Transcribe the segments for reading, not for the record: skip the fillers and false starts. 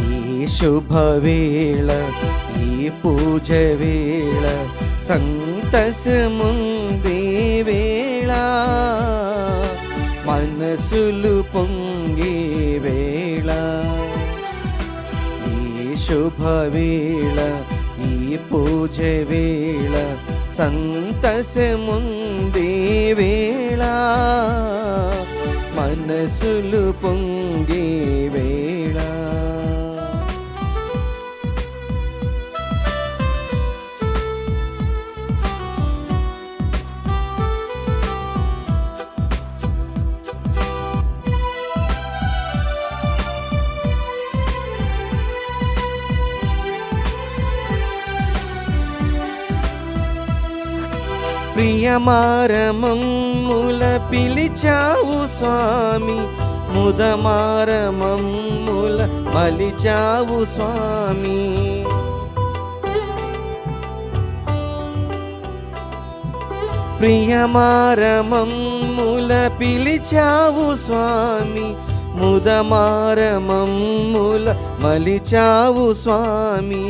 ఈ శుభవేళ ఈ పూజ వేళ సంతసముందే వేళ మనసులు పొంగే వేళ ఈ శుభవేళ ఈ పూజ వేళ సంతసముందే వేళ మనసులు పొంగే వేళ ప్రియమారమమ్ముల పిలిచావు స్వామి, ముదమారమమ్ముల మలిచావు స్వామి. ప్రియమారమమ్ముల పిలిచావు స్వామి, ముదమారమమ్ముల మలిచావు స్వామి.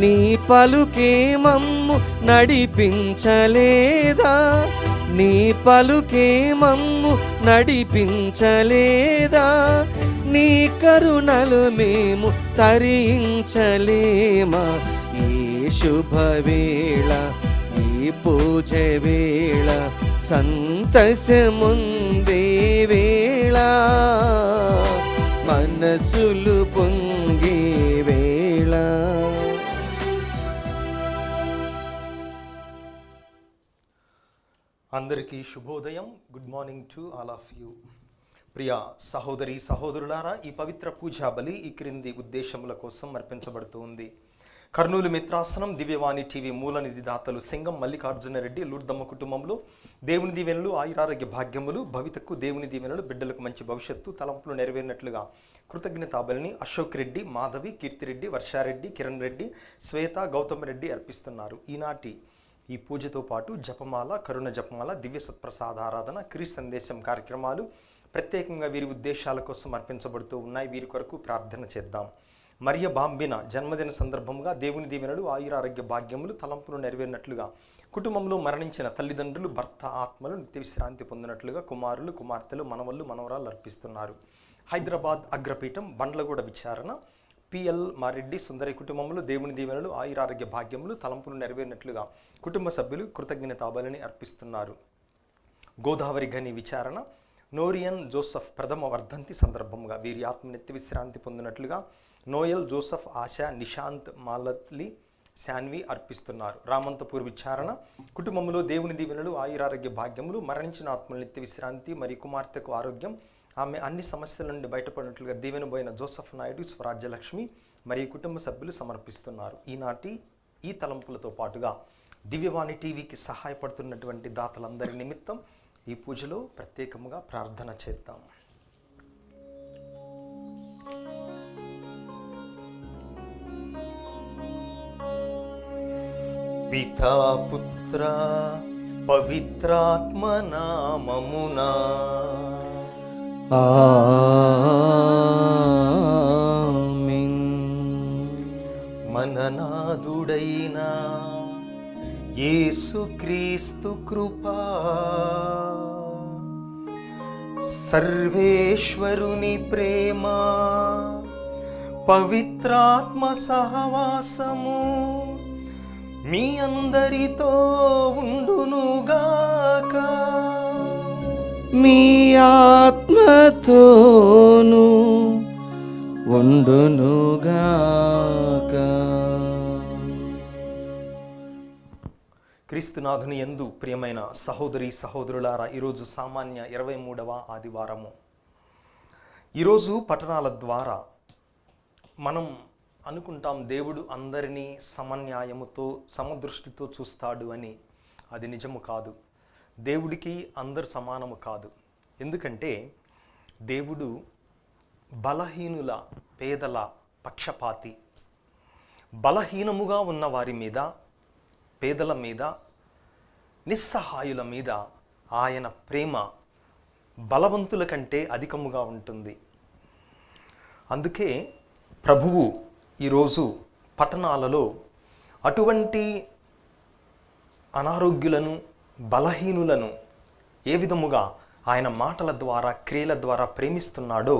నీ పలుకే మమ్ము నడిపించలేదా, నీ పలుకే మమ్ము నడిపించలేదా, నీ కరుణలు మేము తరించలేమా. ఈ శుభవేళ ఈ పూజ వేళ సంతసముందే వేళ మనసులు పొంగే వేళ. అందరికీ శుభోదయం. Good morning to all of you. ప్రియ సహోదరి సహోదరులారా, ఈ పవిత్ర పూజా బలి ఈ క్రింది ఉద్దేశముల కోసం అర్పించబడుతూ ఉంది. కర్నూలు మిత్రాసనం దివ్యవాణి టీవీ మూల నిధి దాతలు సింగం మల్లికార్జున రెడ్డి లూర్దమ్మ కుటుంబంలో దేవుని దీవెనలు, ఆయురారోగ్య భాగ్యములు, భవితకు దేవుని దీవెనలు, బిడ్డలకు మంచి భవిష్యత్తు తలంపులు నెరవేరినట్లుగా కృతజ్ఞతాబలిని అశోక్ రెడ్డి, మాధవి, కీర్తిరెడ్డి, వర్షారెడ్డి, కిరణ్ రెడ్డి, శ్వేత, గౌతమ్ రెడ్డి అర్పిస్తున్నారు. ఈనాటి ఈ పూజతో పాటు జపమాల, కరుణ జపమాల, దివ్య సత్ప్రసాదారాధన, క్రీస్తు సందేశం కార్యక్రమాలు ప్రత్యేకంగా వీరి ఉద్దేశాల కోసం అర్పించబడుతూ ఉన్నాయి. వీరి కొరకు ప్రార్థన చేద్దాం. మరియ బాంబిన జన్మదిన సందర్భంగా దేవుని దీవెనలు, ఆయురారోగ్య భాగ్యములు, తలంపులు నెరవేరినట్లుగా, కుటుంబంలో మరణించిన తల్లిదండ్రులు, భర్త ఆత్మలు నిత్య విశ్రాంతి పొందినట్లుగా కుమారులు, కుమార్తెలు, మనవళ్ళు, మనవరాలు అర్పిస్తున్నారు. హైదరాబాద్ అగ్రపీఠం బండ్లగూడ విచారణ పిఎల్ మారెడ్డి సుందరి కుటుంబంలో దేవుని దీవెనలు, ఆయురారోగ్య భాగ్యములు, తలంపులు నెరవేరినట్లుగా కుటుంబ సభ్యులు కృతజ్ఞతాబలిని అర్పిస్తున్నారు. గోదావరి గని విచారణ నోరియన్ జోసఫ్ ప్రథమ వర్ధంతి సందర్భంగా వీరి ఆత్మ నిత్య విశ్రాంతి పొందినట్లుగా నోయల్, జోసఫ్, ఆశా, నిశాంత్, మాలత్లి, శాన్వి అర్పిస్తున్నారు. రామంతపూర్ విచారణ కుటుంబంలో దేవుని దీవెనలు, ఆయురారోగ్య భాగ్యములు, మరణించిన ఆత్మల నిత్య విశ్రాంతి మరియు కుమార్తెకు ఆరోగ్యం, ఆమె అన్ని సమస్యల నుండి బయటపడినట్లుగా దీవెనబోయిన జోసఫ్ నాయుడు, స్వరాజ్యలక్ష్మి మరియు కుటుంబ సభ్యులు సమర్పిస్తున్నారు. ఈనాటి ఈ తలంపులతో పాటుగా దివ్యవాణి టీవీకి సహాయపడుతున్నటువంటి దాతలందరి నిమిత్తం ఈ పూజలో ప్రత్యేకంగా ప్రార్థన చేద్దాం. పితా పుత్ర పవిత్రాత్మ నామమునా ఆమేన్. మననాదుడైన యేసుక్రీస్తు కృపా, సర్వేశ్వరుని ప్రేమ, పవిత్రాత్మ సహవాసము మీ అందరితో ఉండునుగాక. మీ ఆత్మతోను ఉండునుగాక. క్రీస్తునాథుని యందు ప్రియమైన సహోదరి సహోదరులారా, ఈరోజు సామాన్య 23వ ఆదివారము. ఈరోజు పఠనాల ద్వారా మనం అనుకుంటాం దేవుడు అందరినీ సమన్యాయముతో, సమదృష్టితో చూస్తాడు అని. అది నిజము కాదు. దేవుడికి అందరు సమానము కాదు. ఎందుకంటే దేవుడు బలహీనుల, పేదల పక్షపాతి. బలహీనముగా ఉన్న వారి మీద, పేదల మీద, నిస్సహాయుల మీద ఆయన ప్రేమ బలవంతుల కంటే అధికముగా ఉంటుంది. అందుకే ప్రభువు ఈరోజు పట్టణాలలో అటువంటి అనారోగ్యులను, బలహీనులను ఏ విధముగా ఆయన మాటల ద్వారా, క్రియల ద్వారా ప్రేమిస్తున్నాడో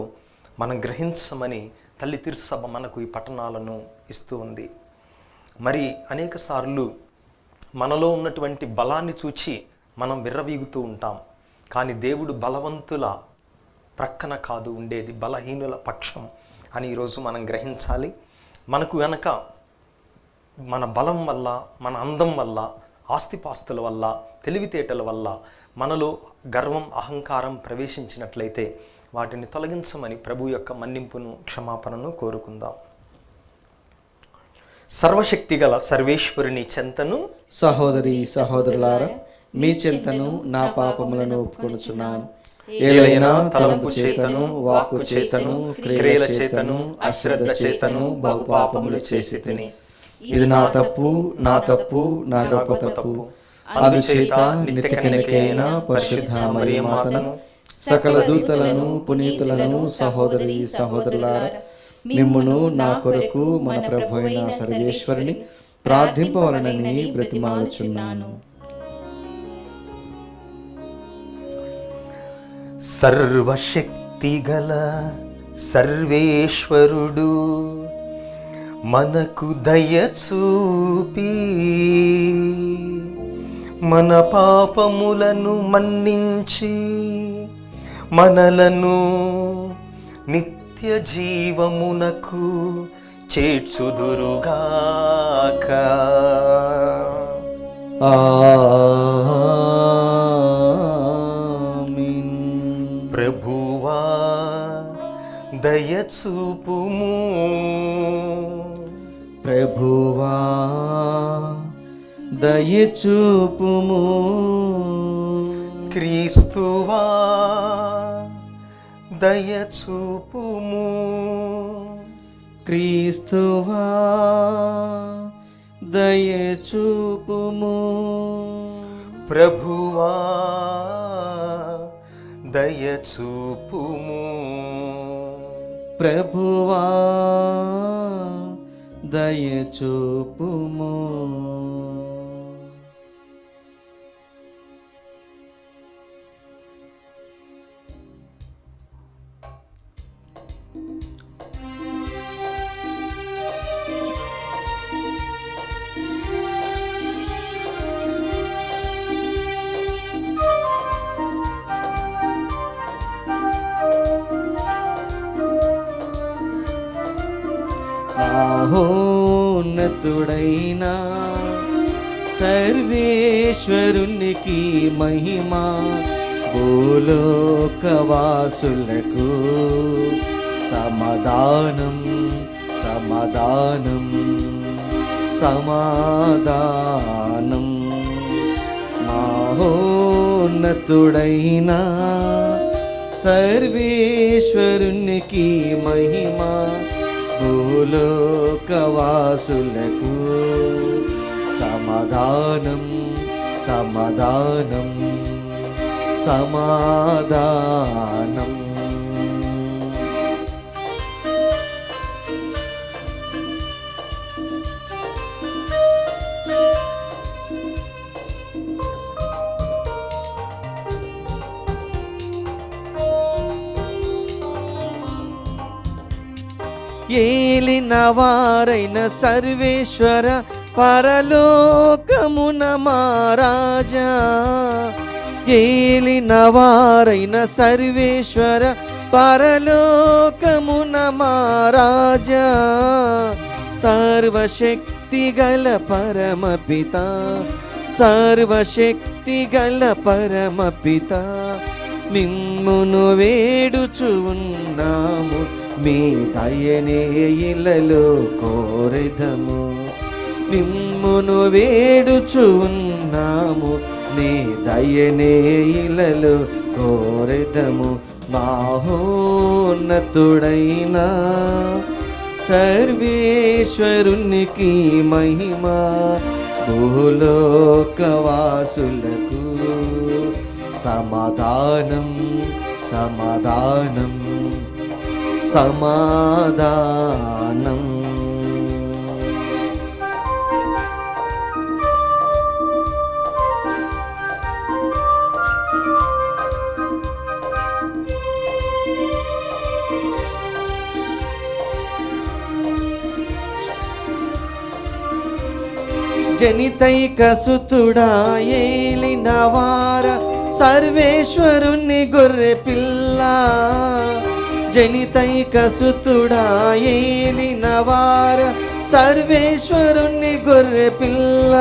మనం గ్రహించమని తల్లి తిరుసభ మనకు ఈ పట్టణాలను ఇస్తూ ఉంది. మరి అనేక సార్లు మనలో ఉన్నటువంటి బలాన్ని చూచి మనం విర్రవీగుతూ ఉంటాం. కానీ దేవుడు బలవంతుల ప్రక్కన కాదు ఉండేది, బలహీనుల పక్షం అని ఈరోజు మనం గ్రహించాలి. మనకు వెనక మన బలం వల్ల, మన అందం వల్ల, ఆస్తిపాస్తుల వల్ల, తెలివితేటల వల్ల మనలో గర్వం, అహంకారం ప్రవేశించినట్లయితే వాటిని తొలగించమని ప్రభు యొక్క మన్నింపును, క్షమాపణను కోరుకుందాం. సర్వశక్తిగల సర్వేశ్వరుని చెంతను సహోదరి సహోదరులారా, మీ చింతను నా పాపములను ఒప్పుకొనుచున్నాను. ఏలైనా తలంపు చేతను, వాక్కు చేతను, క్రియల చేతను, అశ్రద్ధ చేతను బహు పాపములు చేసి తిని. ఇది నా తప్పు, నా తప్పు, నా గొప్ప తప్పు. అందుచేత నిత్య కన్యకైన పరిశుద్ధ మరియమాతను, సకల దూతలను, పునీతులను, సహోదరి సహోదరులారా, మిమ్మును నా కొరకు మన ప్రభు అయిన సర్వేశ్వరుని ప్రార్థింపవలనని బ్రతిమాలుచున్నాను. సర్వశక్తిగల సర్వేశ్వరుడు మనకు దయ చూపి మన పాపములను మన్నించి మనలను నిత్య జీవమునకు చేర్చుదురుగాక. ఆమేన్. ప్రభువా దయచూపుము, ప్రభువా దయచూపుము. క్రీస్తువా దయచూపుము, క్రీస్తువా దయచూపుము. ప్రభువా దయచూపుము, ప్రభువా దయచూపుము. మహోన్నతుడైన సర్వేశ్వరునికి మహిమ, భూలోకవాసులకు సమాధానం, సమాధానం, సమాధానం. మహోన్నతుడైన సర్వేశ్వరునికి మహిమ, భూలోకవాసులకు సమాధానం, సమాధానం, సమాధానం. ఏలిన వారైన సర్వేశ్వర పరలోకమున మహారాజా, ఏలిన వారైన సర్వేశ్వర పరలోకమున మహారాజా, సర్వశక్తిగల పరమపిత, సర్వశక్తిగల పరమపిత, మిమ్మును వేడుచు ఉన్నాము, మీ దయనే ఇలలో కోరెదము. మిమ్మును వేడుచు ఉన్నాము, మీ దయనే ఇలలో కోరెదము. మహోన్నతుడైన సర్వేశ్వరునికి మహిమ, భూలోకవాసులకు సమాధానం, సమాధానం, సమాధానం. జనితైక సుతుడా ఏలినవార సర్వేశ్వరుని గొర్రె పిల్ల, జనితైక సుతుడా ఏలినవార సర్వేశ్వరుని గొర్రె పిల్ల,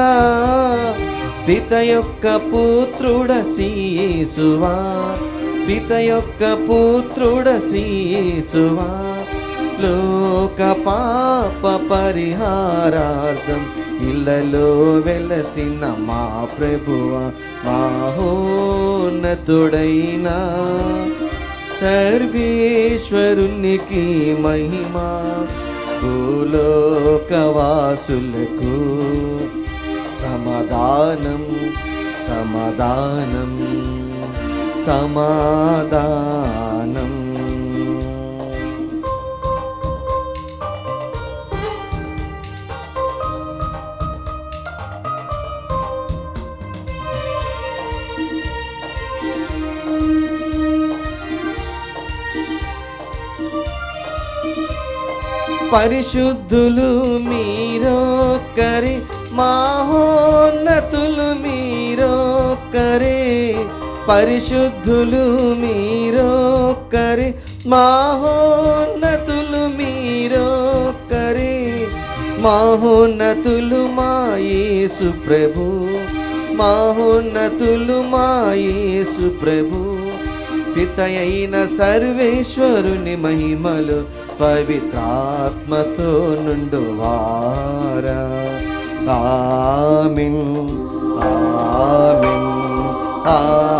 పిత యొక్క పుత్రుడ యేసువా, పిత యొక్క పుత్రుడ యేసువా, లోక పాప పరిహారార్థం ఇళ్ళలో వెలసిన మా ప్రభువా, మహోన్నతుడైన సర్వేశ్వరునికి మహిమా, భూలోకవాసులకు సమాధానం సమాధానం సమాధానం. పరిశుద్ధులు మీరొక్కరే, మహోన్నతులు మీరొక్కరే, పరిశుద్ధులు మీరొక్కరే, మహోన్నతులు మీరొక్కరే, మహోన్నతులు మా యేసు ప్రభు, మహోన్నతులు మా యేసు ప్రభు, పితయైన సర్వేశ్వరుని మహిమలు పవిత్రాత్మతో నుండువారా. ఆమేన్ ఆమేన్ ఆమేన్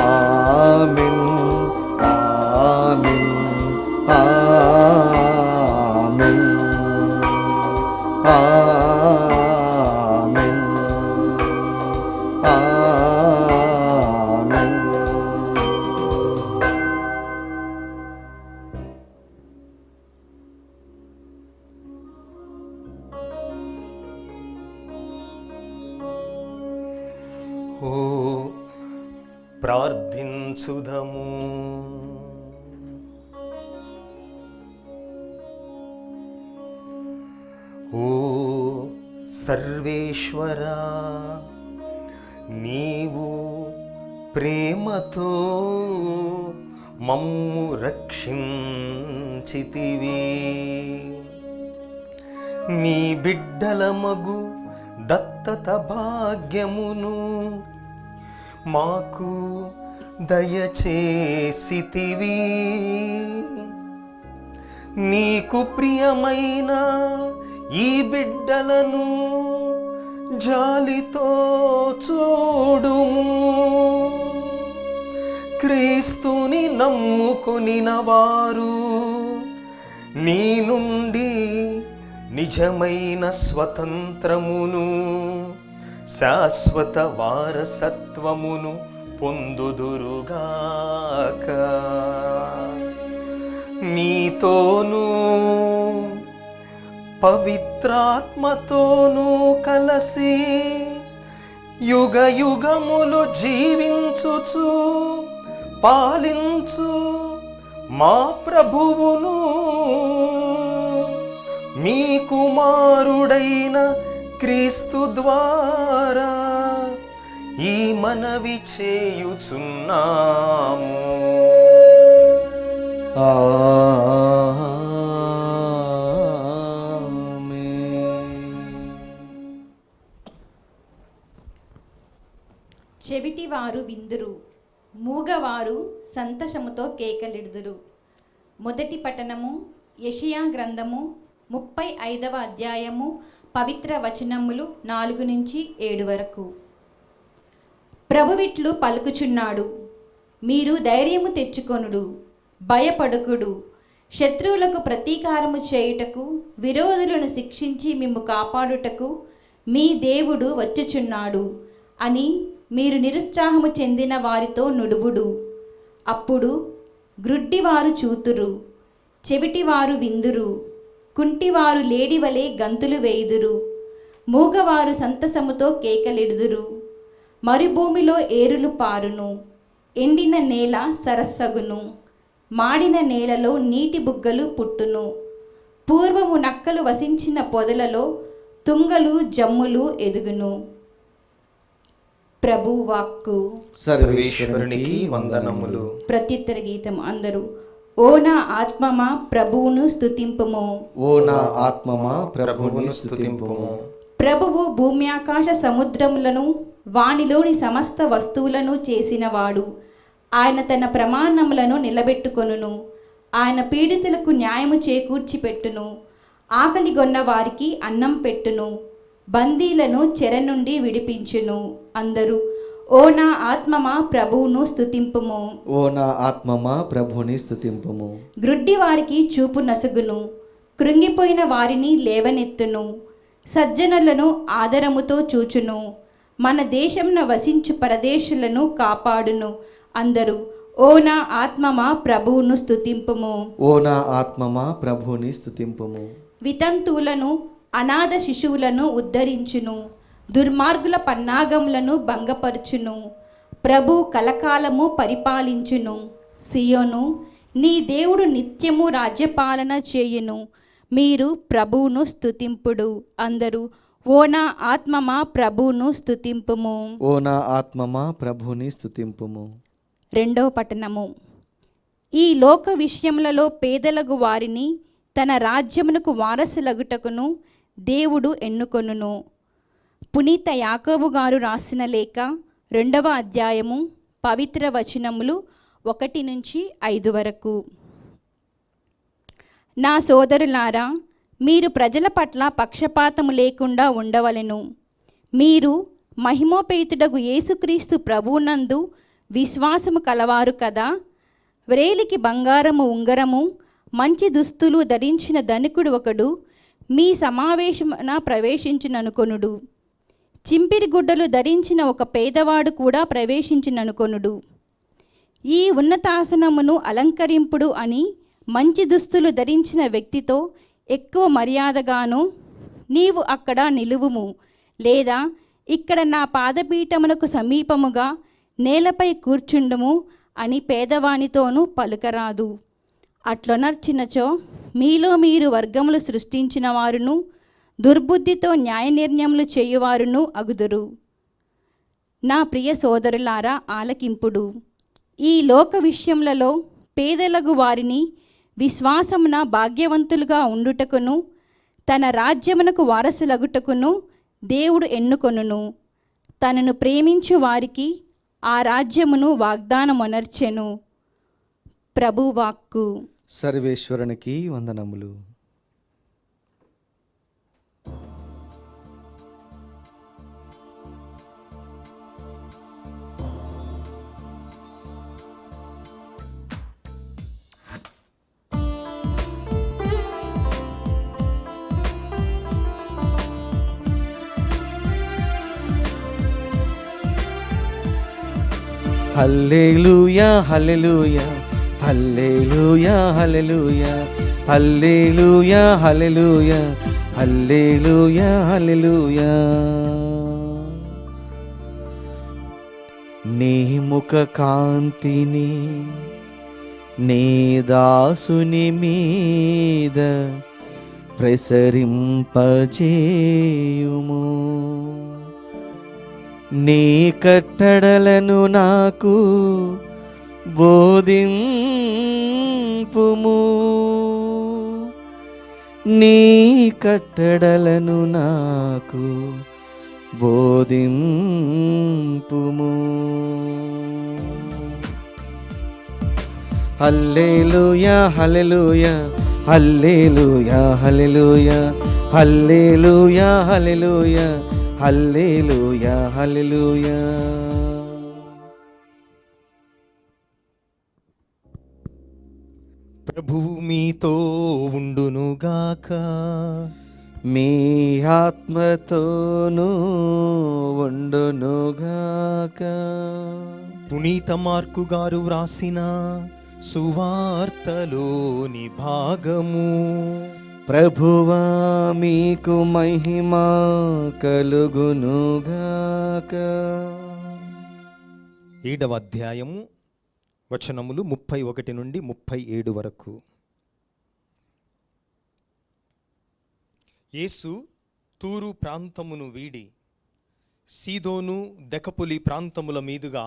ఆమేన్ ఆమేన్ ఆమేన్ ఆమేన్ ఆమేన్. ఓ ప్రార్థించుదము. ఓ సర్వేశ్వరా, నీవు ప్రేమతో మమ్ము రక్షించితివి. నీ బిడ్డలమగు దత్తత భాగ్యమును మాకు దయచేసితివి. నీకు ప్రియమైన ఈ బిడ్డలను జాలితో చూడుము. క్రీస్తుని నమ్ముకొనిన వారు నీ నుండి నిజమైన స్వతంత్రమును శాశ్వత వారసత్వమును పొందుదురుగాక. నీతోనూ పవిత్రాత్మతోనూ కలసి యుగ యుగములు జీవించుచు పాలించు మా ప్రభువును మీ కుమారుడైన క్రీస్తు ద్వారా ఈ మనవి చేయుచున్నాము. చెవిటివారు విందురు, మూగవారు సంతోషముతో కేకలిడుదురు. మొదటి పఠనము యెషయా గ్రంథము 35వ అధ్యాయము పవిత్ర వచనములు 4 నుంచి 7 వరకు. ప్రభువిట్లు పలుకుచున్నాడు, మీరు ధైర్యము తెచ్చుకొనుడు, భయపడుకుడు. శత్రువులకు ప్రతీకారము చేయుటకు, విరోధులను శిక్షించి మిమ్ము కాపాడుటకు మీ దేవుడు వచ్చుచున్నాడు అని మీరు నిరుత్సాహము చెందిన వారితో నుడువుడు. అప్పుడు గ్రుడ్డివారు చూతురు, చెవిటివారు విందురు, కుంటివారు లేడివలే గంతులు వేయుదురు, మూగవారు సంతసముతో కేకలెడుదురు. మరుభూమిలో ఏరులు పారును, ఎండిన నేల సరస్సగును, మాడిన నేలలో నీటి బుగ్గలు పుట్టును. పూర్వము నక్కలు వసించిన పొదలలో తుంగలు జమ్ములు ఎదుగును. ప్రభు వాక్కు. సర్వేశ్వరునికి వందనములు. ప్రత్యుత్తర గీతం అందరూ. ఓ నా ఆత్మమా ప్రభువును స్తుతింపుము. ఓ నా ఆత్మమా ప్రభువుని స్తుతింపుము. ప్రభువు భూమి ఆకాశ సముద్రములను వానిలోని సమస్త వస్తువులను చేసినవాడు. ఆయన తన ప్రమాణములను నిలబెట్టుకొనును. ఆయన పీడితులకు న్యాయము చేకూర్చి పెట్టును. ఆకలిగొన్న వారికి అన్నం పెట్టును. బందీలను చెర నుండి విడిపించును. అందరూ ఓ నా ఆత్మమా ప్రభువును స్తుతింపుము. ఓ నా ఆత్మమా ప్రభువుని స్తుతింపుము. గ్రుడ్డి వారికి చూపు నసుగును. కృంగిపోయిన వారిని లేవనెత్తును. సజ్జనులను ఆదరముతో చూచును. మన దేశంన వసించు పరదేశులను కాపాడును. అందరూ ఓ నా ఆత్మమా ప్రభువును స్తుతింపుము. ఓ నా ఆత్మమా ప్రభువుని స్తుతింపుము. వితంతువులను అనాథ శిశువులను ఉద్ధరించును. దుర్మార్గుల పన్నాగములను భంగపరచును. ప్రభు కలకాలము పరిపాలించును. సియోను నీ దేవుడు నిత్యము రాజ్యపాలన చేయును. మీరు ప్రభువును స్తుతింపుడు. అందరూ ఓ నా ఆత్మమా ప్రభువును స్తుతింపుము. ఓ నా ఆత్మమా ప్రభువుని స్తుతింపుము. రెండవ పట్టణము. ఈ లోక విషయములలో పేదలగు వారిని తన రాజ్యమునకు వారసులగుటకును దేవుడు ఎన్నుకొనును. పునీత యాకోబు గారు రాసిన లేఖ 2వ అధ్యాయము పవిత్ర వచనములు 1 నుంచి 5 వరకు. నా సోదరులారా, మీరు ప్రజల పట్ల పక్షపాతము లేకుండా ఉండవలెను. మీరు మహిమోపేతుడగు యేసుక్రీస్తు ప్రభువునందు విశ్వాసము కలవారు కదా. వ్రేలికి బంగారము ఉంగరము మంచి దుస్తులు ధరించిన ధనికుడు ఒకడు మీ సమావేశమున ప్రవేశించుననుకొనుడు. చింపిరి గుడ్డలు ధరించిన ఒక పేదవాడు కూడా ప్రవేశించుననుకొనుడు. ఈ ఉన్నతాసనమును అలంకరింపుడు అని మంచి దుస్తులు ధరించిన వ్యక్తితో ఎక్కువ మర్యాదగాను, నీవు అక్కడ నిలువుము, లేదా ఇక్కడ నా పాదపీఠమునకు సమీపముగా నేలపై కూర్చుండుము అని పేదవానితోనూ పలుకరాదు. అట్లొనర్చినచో మీలో మీరు వర్గములు సృష్టించిన వారును దుర్బుద్ధితో న్యాయ నిర్ణయములు చేయువారును అగుదురు. నా ప్రియ సోదరులారా, ఆలకింపుడు. ఈ లోక విషయములలో పేదలగు వారిని విశ్వాసమున భాగ్యవంతులుగా ఉండుటకును తన రాజ్యమునకు వారసులగుటకును దేవుడు ఎన్నుకొనును. తనను ప్రేమించు వారికి ఆ రాజ్యమును వాగ్దానమొనర్చెను. ప్రభువాక్కు. సర్వేశ్వరునికి వందనములు. హల్లెలూయా హల్లెలూయా హల్లెలూయా హల్లెలూయా హల్లెలూయా హల్లెలూయా హల్లెలూయా హల్లెలూయా. నీ ముఖ కాంతిని నీ దాసుని మీద ప్రసరింపజేయుము. నీ కట్టడలను నాకు బోధింపుము. నీ కట్టడలను నాకు బోధింపుము. హల్లెలూయా హల్లెలూయా హల్లెలూయా హల్లెలూయా హల్లెలూయా హల్లెలూయా హల్లెలూయా హల్లెలూయా. ప్రభువు మీతో ఉండునుగాక. మీ ఆత్మతోనూ ఉండునుగాక. పునీత మార్కు గారు వ్రాసిన సువార్తలోని భాగము. ప్రభువా మీకు మహిమ కలుగునుగాక. 7వ అధ్యాయము వచనములు 31 నుండి 37 వరకు. యేసు తూరు ప్రాంతమును వీడి సీదోను దెకపులి ప్రాంతముల మీదుగా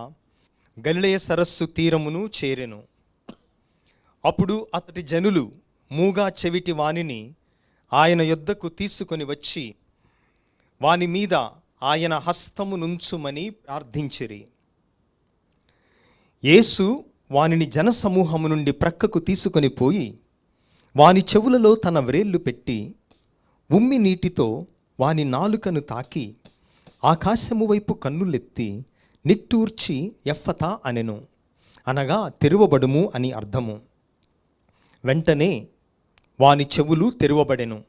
గలిలయ సరస్సు తీరమును చేరెను. అప్పుడు అతడి జనులు మూగా చెవిటి వానిని ఆయన యొద్దకు తీసుకొని వచ్చి వాని మీద ఆయన హస్తము నుంచుమని ప్రార్థించిరి. యేసు వానిని జనసమూహము నుండి ప్రక్కకు తీసుకొని పోయి వాని చెవులలో తన వ్రేళ్లు పెట్టి ఉమ్మి నీటితో వాని నాలుకను తాకి ఆకాశము వైపు కన్నులెత్తి నిట్టూర్చి ఎఫ్ఫతా అనెను, అనగా తెరువబడుము అని అర్థము. వెంటనే వాని చెవులు తెరువబడెను.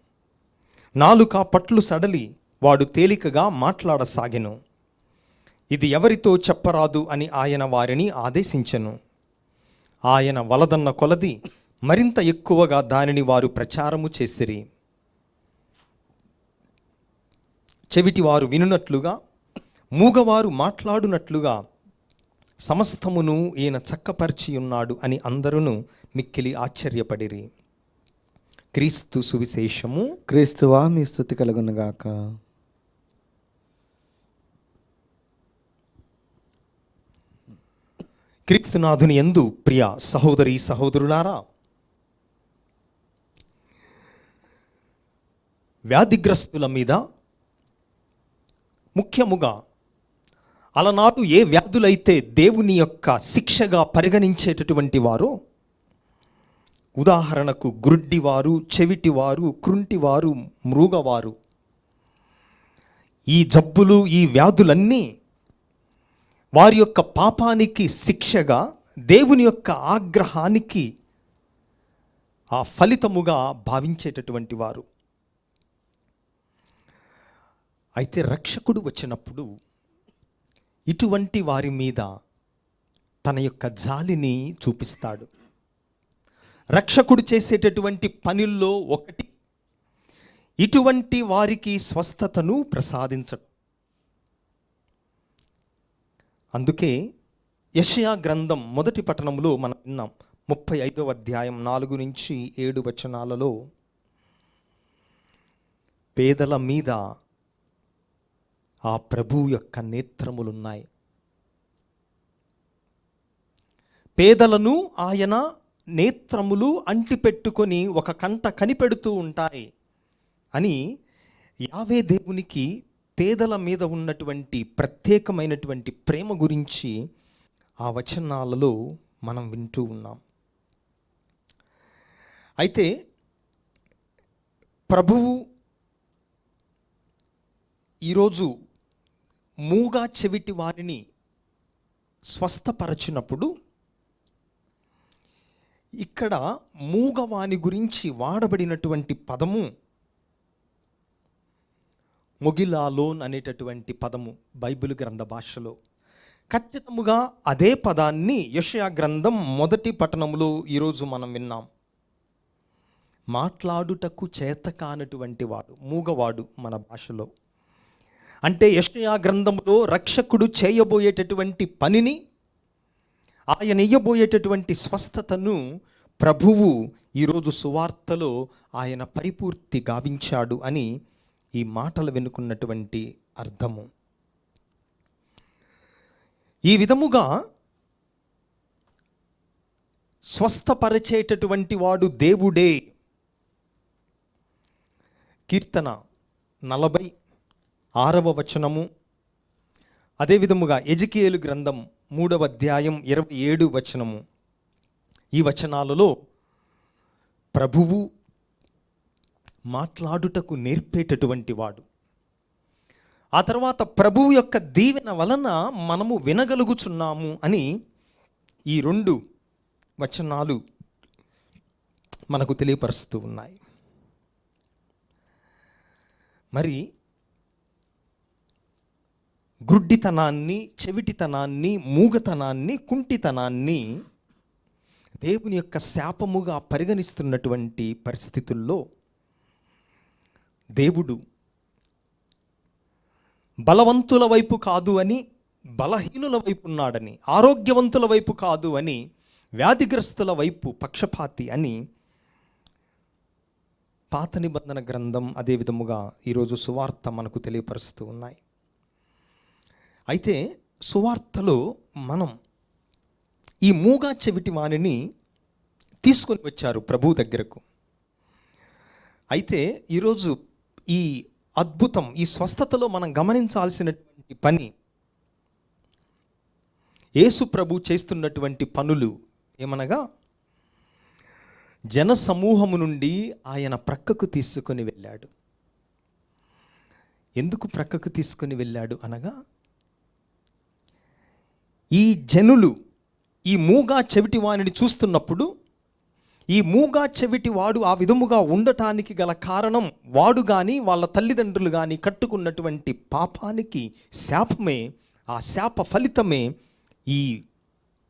నాలుక పట్లు సడలి వాడు తేలికగా మాట్లాడసాగెను. ఇది ఎవరితో చెప్పరాదు అని ఆయన వారిని ఆదేశించెను. ఆయన వలదన్న కొలది మరింత ఎక్కువగా దానిని వారు ప్రచారము చేసిరి. చెవిటివారు వినునట్లుగా, మూగవారు మాట్లాడునట్లుగా సమస్తమును ఈయన చక్కపరిచి ఉన్నాడు అని అందరూ మిక్కిలి ఆశ్చర్యపడిరి. క్రీస్తు సువిశేషము. క్రీస్తువా మీ స్తుతి కలుగునుగాక. క్రీస్తునాథుని యందు ప్రియ సహోదరి సహోదరులారా, వ్యాధిగ్రస్తుల మీద, ముఖ్యముగా అలనాడు ఏ వ్యాధులైతే దేవుని యొక్క శిక్షగా పరిగణించేటటువంటి వారో, ఉదాహరణకు గుడ్డివారు, చెవిటివారు, కృంటివారు, మృగవారు, ఈ జబ్బులు, ఈ వ్యాధులన్నీ వారి యొక్క పాపానికి శిక్షగా, దేవుని యొక్క ఆగ్రహానికి ఆ ఫలితముగా భావించేటటువంటి వారు. అయితే రక్షకుడు వచ్చినప్పుడు ఇటువంటి వారి మీద తన యొక్క జాలిని చూపిస్తాడు. రక్షకుడు చేసేటటువంటి పనుల్లో ఒకటి ఇటువంటి వారికి స్వస్థతను ప్రసాదించడం. అందుకే యెషయా గ్రంథం మొదటి పట్టణంలో మనం విన్నాం, 35వ అధ్యాయం 4 నుంచి 7 వచనాలలో, పేదల మీద ఆ ప్రభువు యొక్క నేత్రములున్నాయి, పేదలను ఆయన నేత్రములు అంటిపెట్టుకొని ఒక కంట కనిపెడుతూ ఉంటాయి అని యావే దేవునికి పేదల మీద ఉన్నటువంటి ప్రత్యేకమైనటువంటి ప్రేమ గురించి ఆ వచనాలలో మనం వింటూ ఉన్నాం. అయితే ప్రభువు ఈరోజు మూగా చెవిటి వారిని స్వస్థపరచినప్పుడు ఇక్కడ మూగవాని గురించి వాడబడినటువంటి పదము మొగిలాలోన్ అనేటటువంటి పదము బైబిల్ గ్రంథ భాషలో. ఖచ్చితముగా అదే పదాన్ని యెషయా గ్రంథం మొదటి పట్టణంలో ఈరోజు మనం విన్నాం. మాట్లాడుటకు చేతకానటువంటి వాడు, మూగవాడు మన భాషలో. అంటే యెషయా గ్రంథంలో రక్షకుడు చేయబోయేటటువంటి పనిని, ఆయన ఇయ్యబోయేటటువంటి స్వస్థతను ప్రభువు ఈరోజు సువార్తలో ఆయన పరిపూర్తి గావించాడు అని ఈ మాటలు వెనుకున్నటువంటి అర్థము. ఈ విధముగా స్వస్థపరిచేటటువంటి వాడు దేవుడే. కీర్తన 46వ వచనము, అదేవిధముగా ఎజికియేలు గ్రంథం 3వ అధ్యాయం 27 వచనము, ఈ వచనాలలో ప్రభువు మాట్లాడుటకు నేర్పేటటువంటి వాడు. ఆ తర్వాత ప్రభువు యొక్క దీవెన వలన మనము వినగలుగుచున్నాము అని ఈ 2 వచనాలు మనకు తెలియపరుస్తూ ఉన్నాయి. మరి గ్రుడ్డితనాన్ని, చెవిటితనాన్ని, మూగతనాన్ని, కుంటితనాన్ని దేవుని యొక్క శాపముగా పరిగణిస్తున్నటువంటి పరిస్థితుల్లో దేవుడు బలవంతుల వైపు కాదు అని బలహీనుల వైపు ఉన్నాడని, ఆరోగ్యవంతుల వైపు కాదు అని వ్యాధిగ్రస్తుల వైపు పక్షపాతి అని పాత నిబంధన గ్రంథం అదే విధముగా ఈరోజు సువార్త మనకు తెలియపరుస్తూ ఉన్నాయి. అయితే సువార్తలో మనం ఈ మూగా చెవిటి వాణిని తీసుకొని వచ్చారు ప్రభు దగ్గరకు. అయితే ఈరోజు ఈ అద్భుతం, ఈ స్వస్థతలో మనం గమనించాల్సినటువంటి పని, యేసు ప్రభు చేస్తున్నటువంటి పనులు ఏమనగా, జన సమూహము నుండి ఆయన ప్రక్కకు తీసుకొని వెళ్ళాడు. ఎందుకు ప్రక్కకు తీసుకొని వెళ్ళాడు అనగా, ఈ జనులు ఈ మూగా చెవిటి వాణిని చూస్తున్నప్పుడు, ఈ మూగా చెవిటి వాడు ఆ విధముగా ఉండటానికి గల కారణం వాడు కానీ వాళ్ళ తల్లిదండ్రులు కానీ కట్టుకున్నటువంటి పాపానికి శాపమే, ఆ శాప ఫలితమే ఈ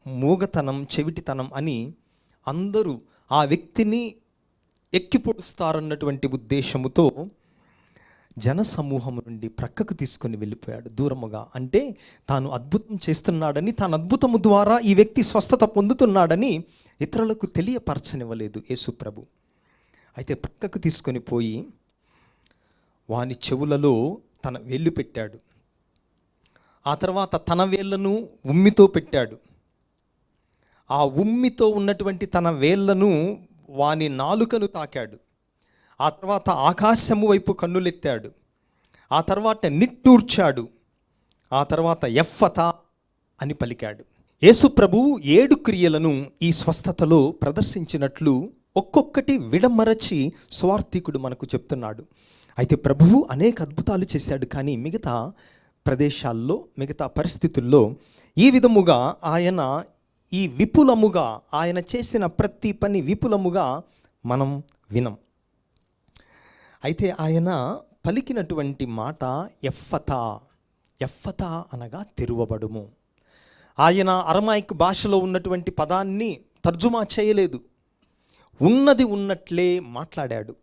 మూగతనం, చెవిటితనం అని అందరూ ఆ వ్యక్తిని ఎక్కిపొడుస్తారన్నటువంటి ఉద్దేశముతో జనసమూహం నుండి ప్రక్కకు తీసుకొని వెళ్ళిపోయాడు దూరముగా. అంటే తాను అద్భుతం చేస్తున్నాడని, తాను అద్భుతము ద్వారా ఈ వ్యక్తి స్వస్థత పొందుతున్నాడని ఇతరులకు తెలియపరచనివ్వలేదు యేసు ప్రభు. అయితే ప్రక్కకు తీసుకొని పోయి వాని చెవులలో తన వేళ్ళు పెట్టాడు. ఆ తర్వాత తన వేళ్లను ఉమ్మితో పెట్టాడు. ఆ ఉమ్మితో ఉన్నటువంటి తన వేళ్లను వాని నాలుకను తాకాడు. ఆ తర్వాత ఆకాశము వైపు కన్నులెత్తాడు. ఆ తర్వాత నిట్టూర్చాడు. ఆ తర్వాత ఎఫ్ఫతా అని పలికాడు. యేసు ప్రభువు 7 క్రియలను ఈ స్వస్థతలో ప్రదర్శించినట్లు ఒక్కొక్కటి విడమరచి స్వార్థికుడు మనకు చెప్తున్నాడు. అయితే ప్రభువు అనేక అద్భుతాలు చేశాడు, కానీ మిగతా ప్రదేశాల్లో, మిగతా పరిస్థితుల్లో ఈ విధముగా ఆయన ఈ విపులముగా ఆయన చేసిన ప్రతి పని విపులముగా మనం వినం. అయితే ఆయన పలికినటువంటి మాట ఎఫ్ఫతా. ఎఫ్ఫతా అనగా తెరువబడుము. ఆయన అరమాయిక్ భాషలో ఉన్నటువంటి పదాన్ని తర్జుమా చేయలేదు, ఉన్నది ఉన్నట్లే మాట్లాడాడు.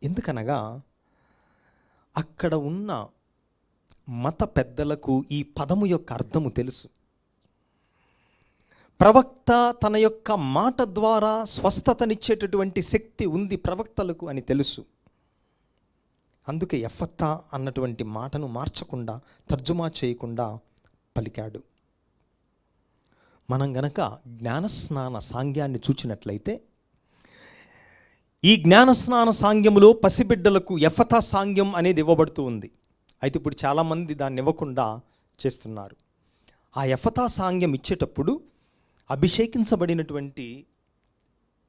ఎందుకనగా అక్కడ ఉన్న మత పెద్దలకు ఈ పదము యొక్క అర్థము తెలుసు. ప్రవక్త తన యొక్క మాట ద్వారా స్వస్థతనిచ్చేటటువంటి శక్తి ఉంది ప్రవక్తలకు అని తెలుసు. అందుకే ఎఫ్ఫతా అన్నటువంటి మాటను మార్చకుండా, తర్జుమా చేయకుండా పలికాడు. మనం గనక జ్ఞానస్నాన సాంగ్యాన్ని చూచినట్లయితే, ఈ జ్ఞానస్నాన సాంగ్యములో పసిబిడ్డలకు ఎఫ్ఫతా సాంగ్యం అనేది ఇవ్వబడుతూ ఉంది. అయితే ఇప్పుడు చాలామంది దాన్ని ఇవ్వకుండా చేస్తున్నారు. ఆ ఎఫ్ఫతా సాంగ్యం ఇచ్చేటప్పుడు అభిషేకించబడినటువంటి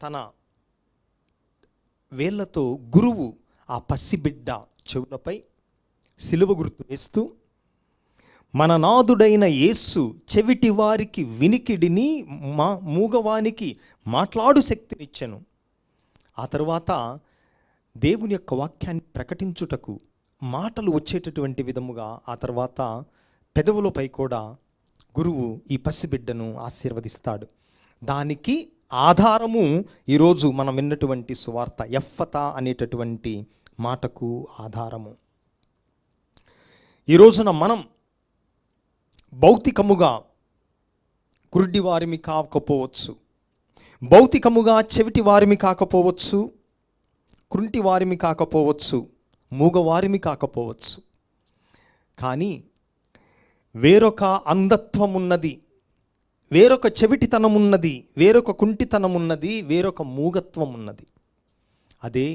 తన వేళ్లతో గురువు ఆ పసిబిడ్డ చెవులపై సిలువ గుర్తు వేస్తూ, మన నాదుడైన యేసు చెవిటి వారికి వినికిడిని, మూగవానికి మాట్లాడు శక్తినిచ్చెను. ఆ తరువాత దేవుని యొక్క వాక్యాన్ని ప్రకటించుటకు మాటలు వచ్చేటటువంటి విధముగా ఆ తర్వాత పెదవులపై కూడా గురువు ఈ పసిబిడ్డను ఆశీర్వదిస్తాడు. దానికి ఆధారము ఈరోజు మనం విన్నటువంటి సువార్త. ఎఫ్ఫతా అనేటటువంటి మాటకు ఆధారము. ఈ రోజున మనం భౌతికముగా గుడ్డి వారిమి కాకపోవచ్చు, భౌతికముగా చెవిటి వారిమి కాకపోవచ్చు, కుంటి వారిమి కాకపోవచ్చు, మూగవారిమి కాకపోవచ్చు, కానీ వేరొక అంధత్వం ఉన్నది, వేరొక చెవిటితనం ఉన్నది, వేరొక కుంటితనం ఉన్నది, వేరొక మూగత్వం ఉన్నది. అదే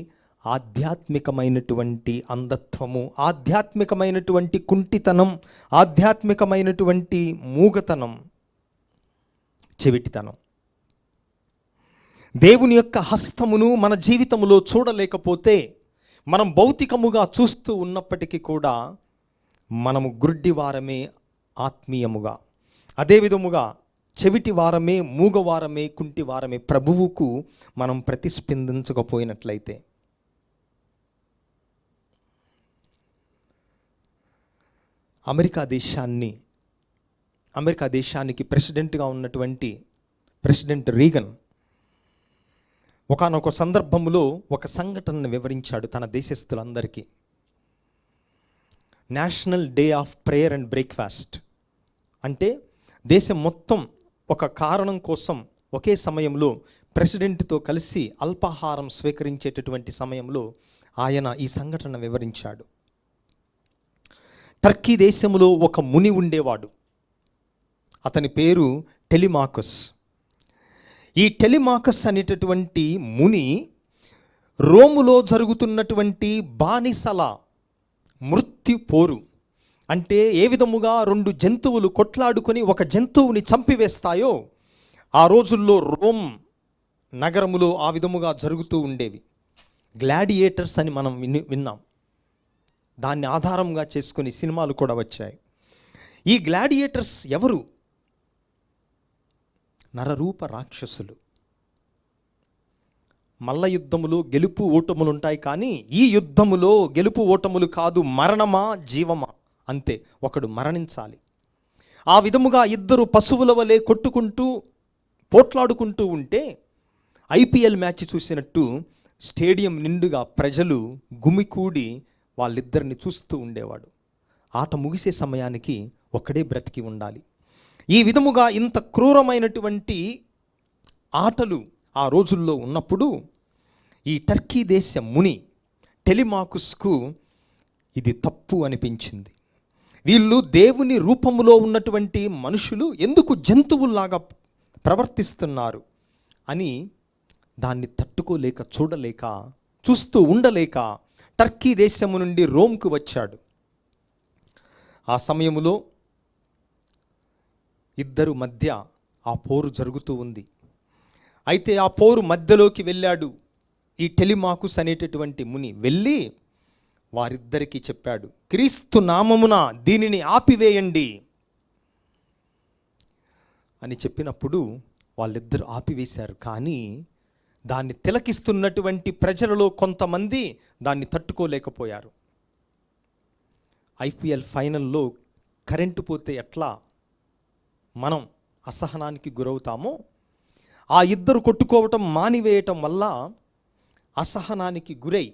ఆధ్యాత్మికమైనటువంటి అంధత్వము, ఆధ్యాత్మికమైనటువంటి కుంటితనం, ఆధ్యాత్మికమైనటువంటి మూగతనం, చెవిటితనం. దేవుని యొక్క హస్తమును మన జీవితంలో చూడలేకపోతే, మనం భౌతికముగా చూస్తూ ఉన్నప్పటికీ కూడా మనము గుడ్డి వారమే ఆత్మీయముగా, అదే విధముగా చెవిటి వారమే, మూగవారమే, కుంటి వారమే ప్రభువుకు మనం ప్రతిస్పందించకపోయినట్లయితే. అమెరికా దేశానికి ప్రెసిడెంట్గా ఉన్నటువంటి ప్రెసిడెంట్ రీగన్ ఒకానొక సందర్భంలో ఒక సంఘటనను వివరించాడు తన దేశస్థులందరికీ. National day of prayer and breakfast అంటే దేశం మొత్తం ఒక కారణం కోసం ఒకే సమయంలో ప్రెసిడెంట్తో కలిసి అల్పాహారం స్వీకరించేటటువంటి సమయంలో ఆయన ఈ సంఘటన వివరించాడు. టర్కీ దేశంలో ఒక ముని ఉండేవాడు. అతని పేరు టెలిమాకస్. ఈ టెలిమాకస్ అనేటటువంటి ముని రోములో జరుగుతున్నటువంటి బానిసల మృత్యు పోరు, అంటే ఏ విధముగా 2 జంతువులు కొట్లాడుకొని ఒక జంతువుని చంపివేస్తాయో ఆ రోజుల్లో రోమ్ నగరములో ఆ విధముగా జరుగుతూ ఉండేవి. గ్లాడియేటర్స్ అని మనం విన్నాం. దాన్ని ఆధారంగా చేసుకొని సినిమాలు కూడా వచ్చాయి. ఈ గ్లాడియేటర్స్ ఎవరు? నరరూప రాక్షసులు. మల్ల యుద్ధములో గెలుపు ఓటములు ఉంటాయి, కానీ ఈ యుద్ధములో గెలుపు ఓటములు కాదు, మరణమా జీవమా అంతే. ఒకడు మరణించాలి. ఆ విధముగా ఇద్దరు పశువుల వలె కొట్టుకుంటూ పోట్లాడుకుంటూ ఉంటే ఐపీఎల్ మ్యాచ్ చూసినట్టు స్టేడియం నిండుగా ప్రజలు గుమికూడి వాళ్ళిద్దరిని చూస్తూ ఉండేవాడు. ఆట ముగిసే సమయానికి ఒకడే బ్రతికి ఉండాలి. ఈ విధముగా ఇంత క్రూరమైనటువంటి ఆటలు ఆ రోజుల్లో ఉన్నప్పుడు ఈ టర్కీ దేశ ముని టెలిమాకుస్కు ఇది తప్పు అనిపించింది. వీళ్ళు దేవుని రూపములో ఉన్నటువంటి మనుషులు ఎందుకు జంతువుల్లాగా ప్రవర్తిస్తున్నారు అని దాన్ని తట్టుకోలేక, చూడలేక, చూస్తూ ఉండలేక టర్కీ దేశము నుండి రోమ్కు వచ్చాడు. ఆ సమయములో ఇద్దరు మధ్య ఆ పోరు జరుగుతూ ఉంది. అయితే ఆ పోరు మధ్యలోకి వెళ్ళాడు ఈ టెలిమాకుస్ అనేటటువంటి ముని. వెళ్ళి వారిద్దరికీ చెప్పాడు, క్రీస్తు నామమున దీనిని ఆపివేయండి అని చెప్పినప్పుడు వాళ్ళిద్దరు ఆపివేశారు. కానీ దాన్ని తిలకిస్తున్నటువంటి ప్రజలలో కొంతమంది దాన్ని తట్టుకోలేకపోయారు. ఐపీఎల్ ఫైనల్లో కరెంటు పోతే ఎట్లా మనం అసహనానికి గురవుతామో, ఆ ఇద్దరు కొట్టుకోవటం మానివేయటం వల్ల అసహనానికి గురై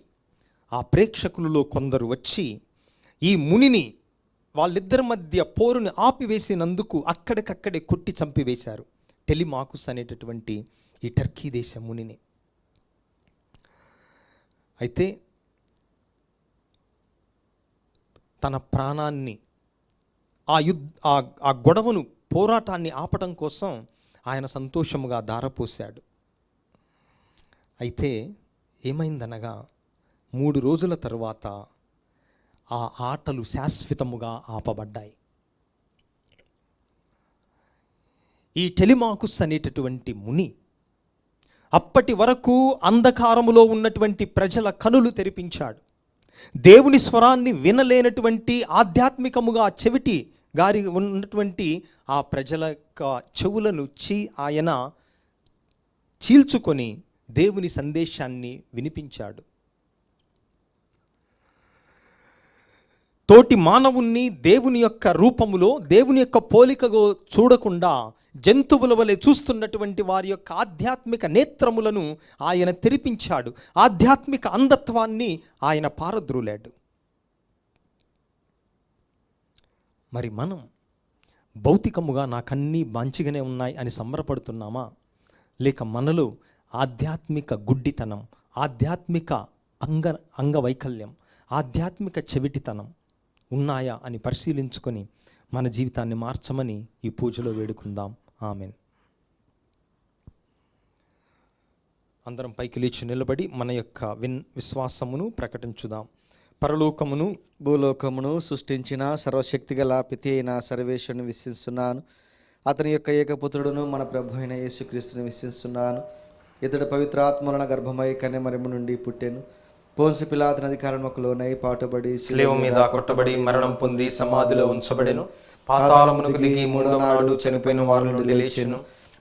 ఆ ప్రేక్షకులలో కొందరు వచ్చి ఈ మునిని వాళ్ళిద్దరి మధ్య పోరుని ఆపివేసినందుకు అక్కడికక్కడే కొట్టి చంపివేశారు టెలిమాకుస్ అనేటటువంటి ఈ టర్కీ దేశ మునిని. అయితే తన ప్రాణాన్ని ఆ గొడవను, పోరాటాన్ని ఆపటం కోసం ఆయన సంతోషముగా ధారపోశాడు. అయితే ఏమైందనగా 3 రోజుల తరువాత ఆ ఆటలు శాశ్వతముగా ఆపబడ్డాయి. ఈ టెలిమాకుస్ అనేటటువంటి ముని అప్పటి వరకు అంధకారములో ఉన్నటువంటి ప్రజల కనులు తెరిపించాడు. దేవుని స్వరాన్ని వినలేనటువంటి ఆధ్యాత్మికముగా చెవిటి గారి ఉన్నటువంటి ఆ ప్రజల చెవులను ఆయన చీల్చుకొని దేవుని సందేశాన్ని వినిపించాడు. తోటి మానవుణ్ణి దేవుని యొక్క రూపములో, దేవుని యొక్క పోలికగా చూడకుండా జంతువుల వలె చూస్తున్నటువంటి వారి యొక్క ఆధ్యాత్మిక నేత్రములను ఆయన తెరిపించాడు. ఆధ్యాత్మిక అంధత్వాన్ని ఆయన పారద్రోలాడు. మరి మనం భౌతికముగా నాకన్నీ మంచిగానే ఉన్నాయి అని సంబరపడుతున్నామా? లేక మనలో ఆధ్యాత్మిక గుడ్డితనం, ఆధ్యాత్మిక అంగవైకల్యం, ఆధ్యాత్మిక చెవిటితనం ఉన్నాయా అని పరిశీలించుకొని మన జీవితాన్ని మార్చమని ఈ పూజలో వేడుకుందాం. ఆమెన్. అందరం పైకి లేచి నిలబడి మన యొక్క విశ్వాసమును ప్రకటించుదాం. పరలోకమును భూలోకమును సృష్టించిన సర్వశక్తిగల పితి అయిన సర్వేశ్వరుని విశ్వసిస్తున్నాను. అతని యొక్క ఏకపుత్రుడును మన ప్రభు అయిన యేసుక్రీస్తుని విశ్వసిస్తున్నాను. ఇతడు పవిత్రాత్మల గర్భమై కన్యమరియము నుండి పుట్టెను. పోన్సి పిలాతుని అధికారముకు లోనై పాటుబడి శిలువ మీద కొట్టబడి మరణం పొంది సమాధిలో ఉంచబడెను. పాతాళమునకు దిగి 3వ నాడు చనిపోయిన వారి నుండి లేచెను.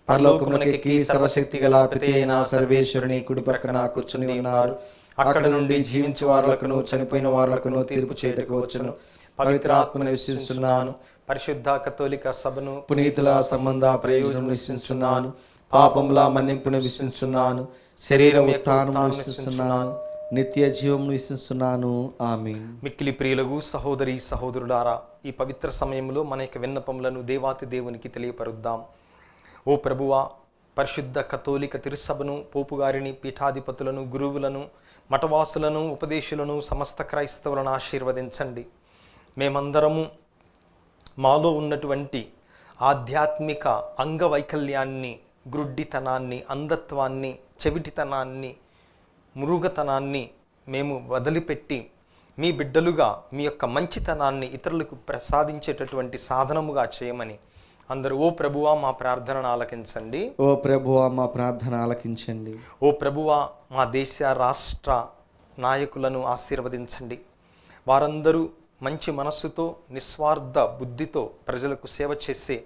పరలోకమునకెక్కి సర్వశక్తిగల పితి అయిన సర్వేశ్వరుని కుడి పక్కన కూర్చుని ఉన్నారు. అక్కడ నుండి జీవించే వారులకును చనిపోయిన వారులకును తీర్పు చేయటకు వచ్చును. పవిత్రాత్మను విశ్వసిస్తున్నాను. పరిశుద్ధ కథోలిక సభను, పునీతుల సంబంధ ప్రయోజనం విశ్వసిస్తున్నాను. పాపముల మన్నింపును విశ్వసిస్తున్నాను. శరీర ఉత్థానమును విశ్వసిస్తున్నాను. నిత్య జీవమును విశ్వసిస్తున్నాను. ఆమేన్. మిక్కిలి ప్రియులకు సహోదరి సహోదరులారా, ఈ పవిత్ర సమయంలో మన యొక్క విన్నపములను దేవాతి దేవునికి తెలియపరుద్దాం. ఓ ప్రభువా, పరిశుద్ధ కథోలిక తిరుసభను, పోపుగారిని, పీఠాధిపతులను, గురువులను, మఠవాసులను, ఉపదేశులను, సమస్త క్రైస్తవులను ఆశీర్వదించండి. మేమందరము మాలో ఉన్నటువంటి ఆధ్యాత్మిక అంగవైకల్యాన్ని, గ్రుడ్డితనాన్ని, అంధత్వాన్ని, చెవిటితనాన్ని, మురుగతనాన్ని మేము వదిలిపెట్టి మీ బిడ్డలుగా మీ యొక్క మంచితనాన్ని ఇతరులకు ప్రసాదించేటటువంటి సాధనముగా చేయమని అందరూ ఓ ప్రభువా మా ప్రార్థనను ఆలకించండి. ఓ ప్రభువా మా ప్రార్థన ఆలకించండి. ఓ ప్రభువా మా దేశ రాష్ట్ర నాయకులను ఆశీర్వదించండి. వారందరూ మంచి మనస్సుతో, నిస్వార్థ బుద్ధితో ప్రజలకు సేవ చేసే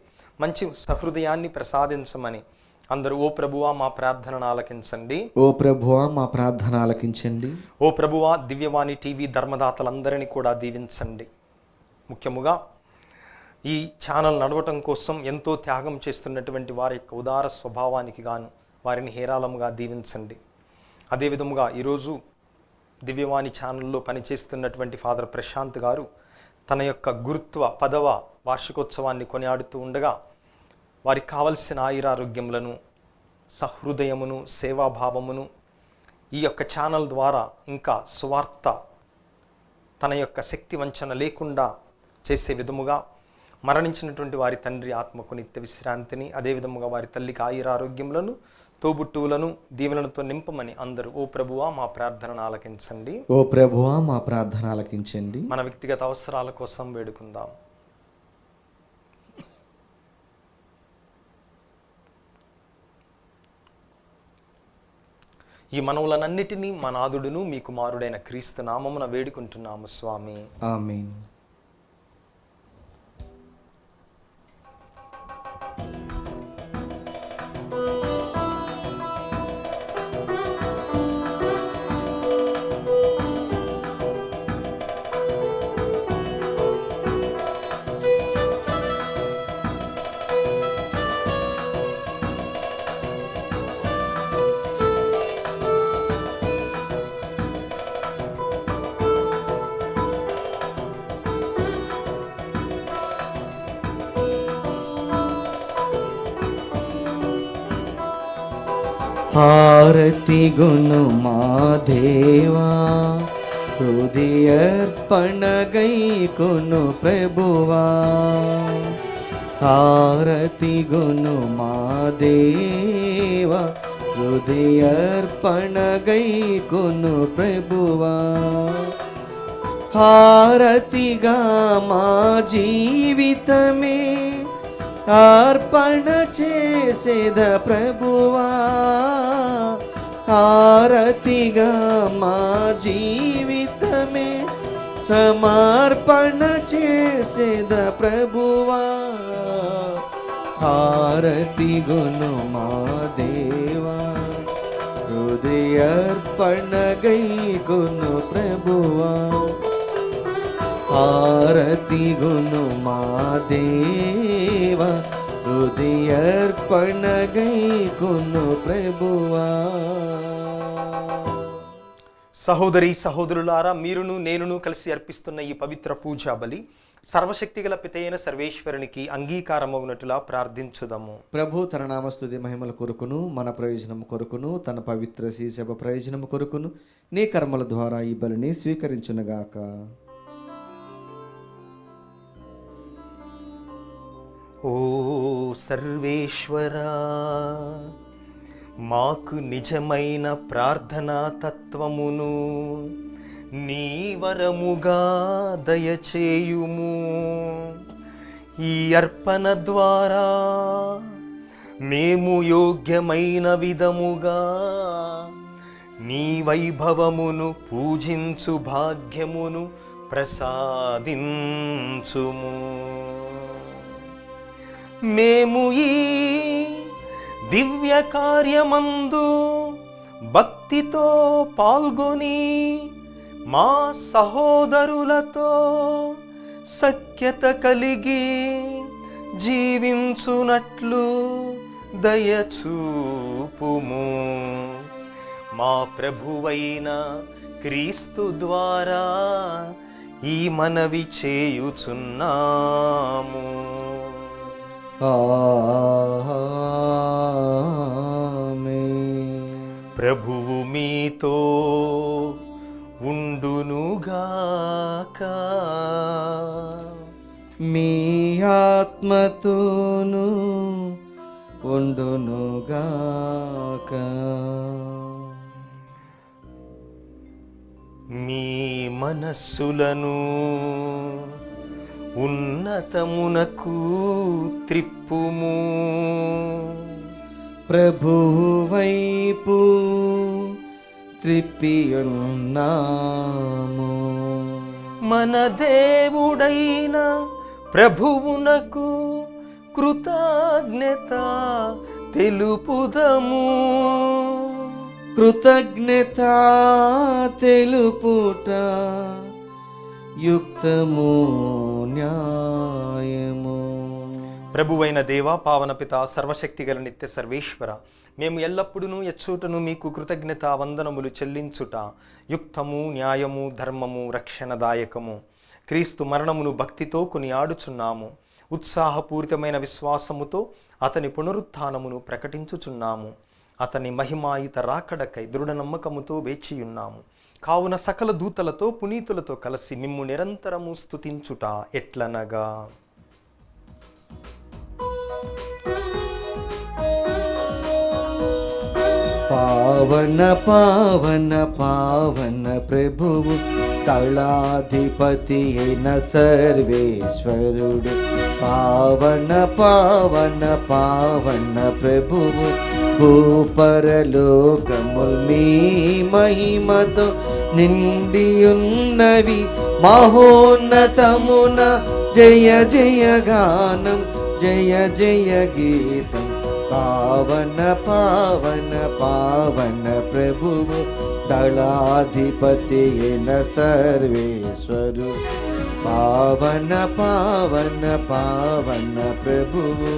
మంచి సహృదయాన్ని ప్రసాదించమని అందరూ ఓ ప్రభువా మా ప్రార్థనను ఆలకించండి. ఓ ప్రభువా మా ప్రార్థన ఆలకించండి. ఓ ప్రభువా దివ్యవాణి టీవీ ధర్మదాతలందరినీ కూడా దీవించండి. ముఖ్యముగా ఈ ఛానల్ నడవటం కోసం ఎంతో త్యాగం చేస్తున్నటువంటి వారి యొక్క ఉదార స్వభావానికి గాను వారిని హేరాళముగా దీవించండి. అదేవిధముగా ఈరోజు దివ్యవాణి ఛానల్లో పనిచేస్తున్నటువంటి ఫాదర్ ప్రశాంత్ గారు తన యొక్క గురుత్వ 10వ వార్షికోత్సవాన్ని కొనియాడుతూ ఉండగా వారికి కావలసిన ఆయురారోగ్యములను, సహృదయమును, సేవాభావమును ఈ యొక్క ఛానల్ ద్వారా ఇంకా సువార్త తన యొక్క శక్తి వంచన లేకుండా చేసే విధముగా మరణించినటువంటి వారి తండ్రి ఆత్మకు నిత్య విశ్రాంతిని, అదేవిధముగా వారి తల్లికి ఆయురారోగ్యములను, తోబుట్టువులను దీవెనలతో నింపమని అందరూ ఓ ప్రభువా మా ప్రార్థనను ఆలకించండి. ఓ ప్రభువా మా ప్రార్థన ఆలకించండి. మన వ్యక్తిగత అవసరాల కోసం వేడుకుందాం. ఈ మనవులనన్నిటినీ మా నాథుడును మీ కుమారుడైన క్రీస్తు నామమున వేడుకుంటున్నాము స్వామి. ఆమేన్. హారతి గును మా దేవా, హృదయర్పణ గైకొను ప్రభువా. హారతి గును మా దేవా, హృదయర్పణ గైకొను ప్రభువా. హారతిగా మా జీవితమే అర్పణ చేసేద ప్రభువా. హారతిగా మా జీవితమే సమర్పణ చేసేద ప్రభువా. హారతి గును మా దేవా, హృదయర్పణ గైకొను ప్రభువా. హారతి గును మా దేవా, హృదయర్పణ గైకొను ప్రభువా. సహోదరి సహోదరులారా, మీరును నేనును కలిసి అర్పిస్తున్న ఈ పవిత్ర పూజా బలి సర్వశక్తిగల పితైన సర్వేశ్వరునికి అంగీకారమగునట్టులా ప్రార్థించుదాము. ప్రభు తన నామస్తుతి మహిమల కొరకును, మన ప్రయోజనం కొరకును, తన పవిత్ర శ్రీసభ ప్రయోజనం కొరకును నీ కర్మల ద్వారా ఈ బలిని స్వీకరించునుగాక. ఓ సర్వేశ్వరా, మాకు నిజమైన ప్రార్థనా తత్వమును నీ వరముగా దయచేయుము. ఈ అర్పణ ద్వారా మేము యోగ్యమైన విధముగా నీ వైభవమును పూజించు భాగ్యమును ప్రసాదించుము. మేము ఈ దివ్య కార్యమందు భక్తితో పాల్గొని మా సహోదరులతో సఖ్యత కలిగి జీవించునట్లు దయచూపుము. మా ప్రభువైన క్రీస్తు ద్వారా ఈ మనవి చేయుచున్నాము. ఆమేన్. ప్రభువు మీతో ఉండునుగాక. మీ ఆత్మతోను ఉండునుగాక. మీ మనస్సులను ఉన్నతమునకు త్రిప్పుము. ప్రభువు వైపు త్రిప్పియున్నాము. మన దేవుడైన ప్రభువునకు కృతజ్ఞత తెలుపుదము. కృతజ్ఞత తెలుపుట యుక్తము, న్యాయము. ప్రభువైన దేవ, పావన పిత, సర్వశక్తి గల నిత్య సర్వేశ్వర, మేము ఎల్లప్పుడూ ఎచ్చోటను మీకు కృతజ్ఞత వందనములు చెల్లించుట యుక్తము, న్యాయము, ధర్మము, రక్షణదాయకము. క్రీస్తు మరణమును భక్తితో కొనియాడుచున్నాము. ఉత్సాహపూరితమైన విశ్వాసముతో అతని పునరుత్థానమును ప్రకటించుచున్నాము. అతని మహిమాయుత రాకడకై దృఢ నమ్మకముతో వేచియున్నాము. కావున సకల దూతలతో పునీతులతో కలిసి మిమ్ము నిరంతరము స్తుతించుట ఎట్లనగా, పావన పావన పావన ప్రభువు, దళాధిపతి అయిన సర్వేశ్వరుడు. పావన పావన పావన ప్రభువు, భూపరలోకముల్ మీ మహిమతో నిండియున్నవి. మహోన్నతమున జయ జయ గానం, జయ జయ గీతం. పావన పావన పావన ప్రభువు, దళాధిపతి అయిన సర్వేశ్వరు. పావన పావన పావన ప్రభువు.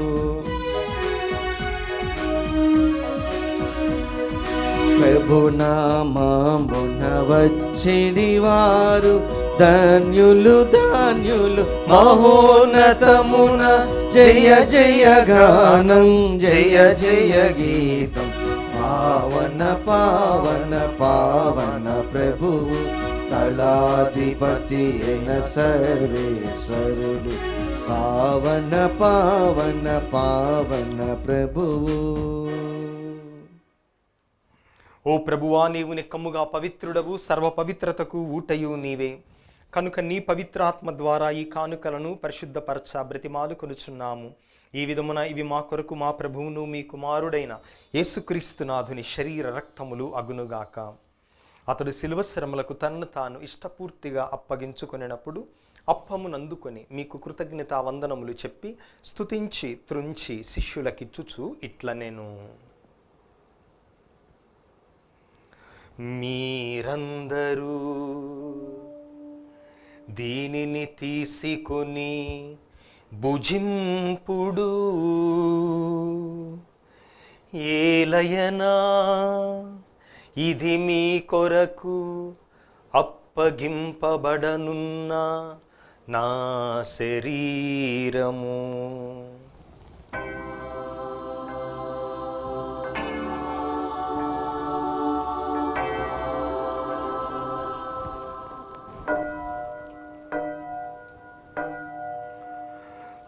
ప్రభునామమున వచ్చిడి వారు ధన్యులు ధన్యులు. మహోన్నతమున జయ జయ గానం, జయ జయ గీతం. పావన పావన పావన ప్రభువు, దళాధిపతి అయిన సర్వేశ్వరుడు. పావన పావన పావన ప్రభువు. ఓ ప్రభువా, నీవు నిక్కముగా పవిత్రుడవు, సర్వ పవిత్రతకు ఊటయు నీవే. కనుక నీ పవిత్రాత్మ ద్వారా ఈ కానుకలను పరిశుద్ధపరచ బ్రతిమాలు కొనుచున్నాము. ఈ విధమున ఇవి మా కొరకు మా ప్రభువును మీ కుమారుడైన యేసుక్రీస్తునాథుని శరీర రక్తములు అగునుగాక. అతడు శిలువ శ్రమలకు తన్ను తాను ఇష్టపూర్తిగా అప్పగించుకొనినప్పుడు అప్పమునందుకొని మీకు కృతజ్ఞతా వందనములు చెప్పి స్తుతించి త్రుంచి శిష్యులకిచ్చుచు ఇట్లనెను, మీరందరూ దీనిని తీసుకొని భుజింపుడు. ఏలయనా ఇది మీ కొరకు అప్పగింపబడనున్న నా శరీరము.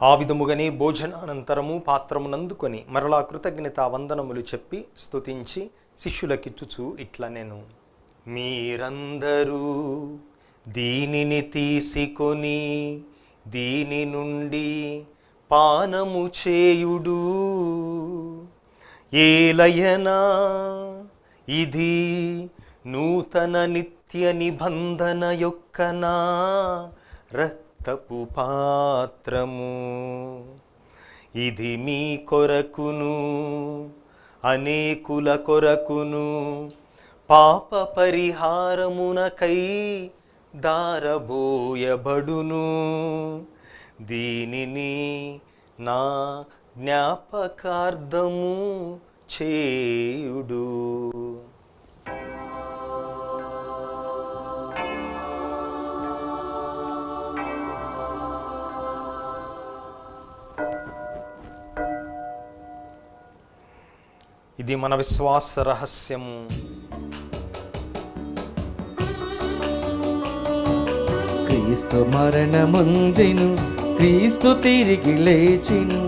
ఆ విధముగానే భోజనానంతరము పాత్రమునందుకొని మరలా కృతజ్ఞతా వందనములు చెప్పి స్తుతించి శిష్యులకిచ్చుచు ఇట్లనెను, మీరందరూ దీనిని తీసుకొని దీని నుండి పానము చేయుడు. ఏలయనా ఇది నూతన నిత్య నిబంధన యొక్క నా రక్తపు పాత్రము. ఇది మీ కొరకును అనేకుల కొరకును పాప పరిహారమునకై దారబోయబడును. దీనిని నా జ్ఞాపకార్థము చేయుడు. ఇది మన విశ్వాస రహస్యము. క్రీస్తు మరణముందెను, క్రీస్తు తిరిగి లేచెను,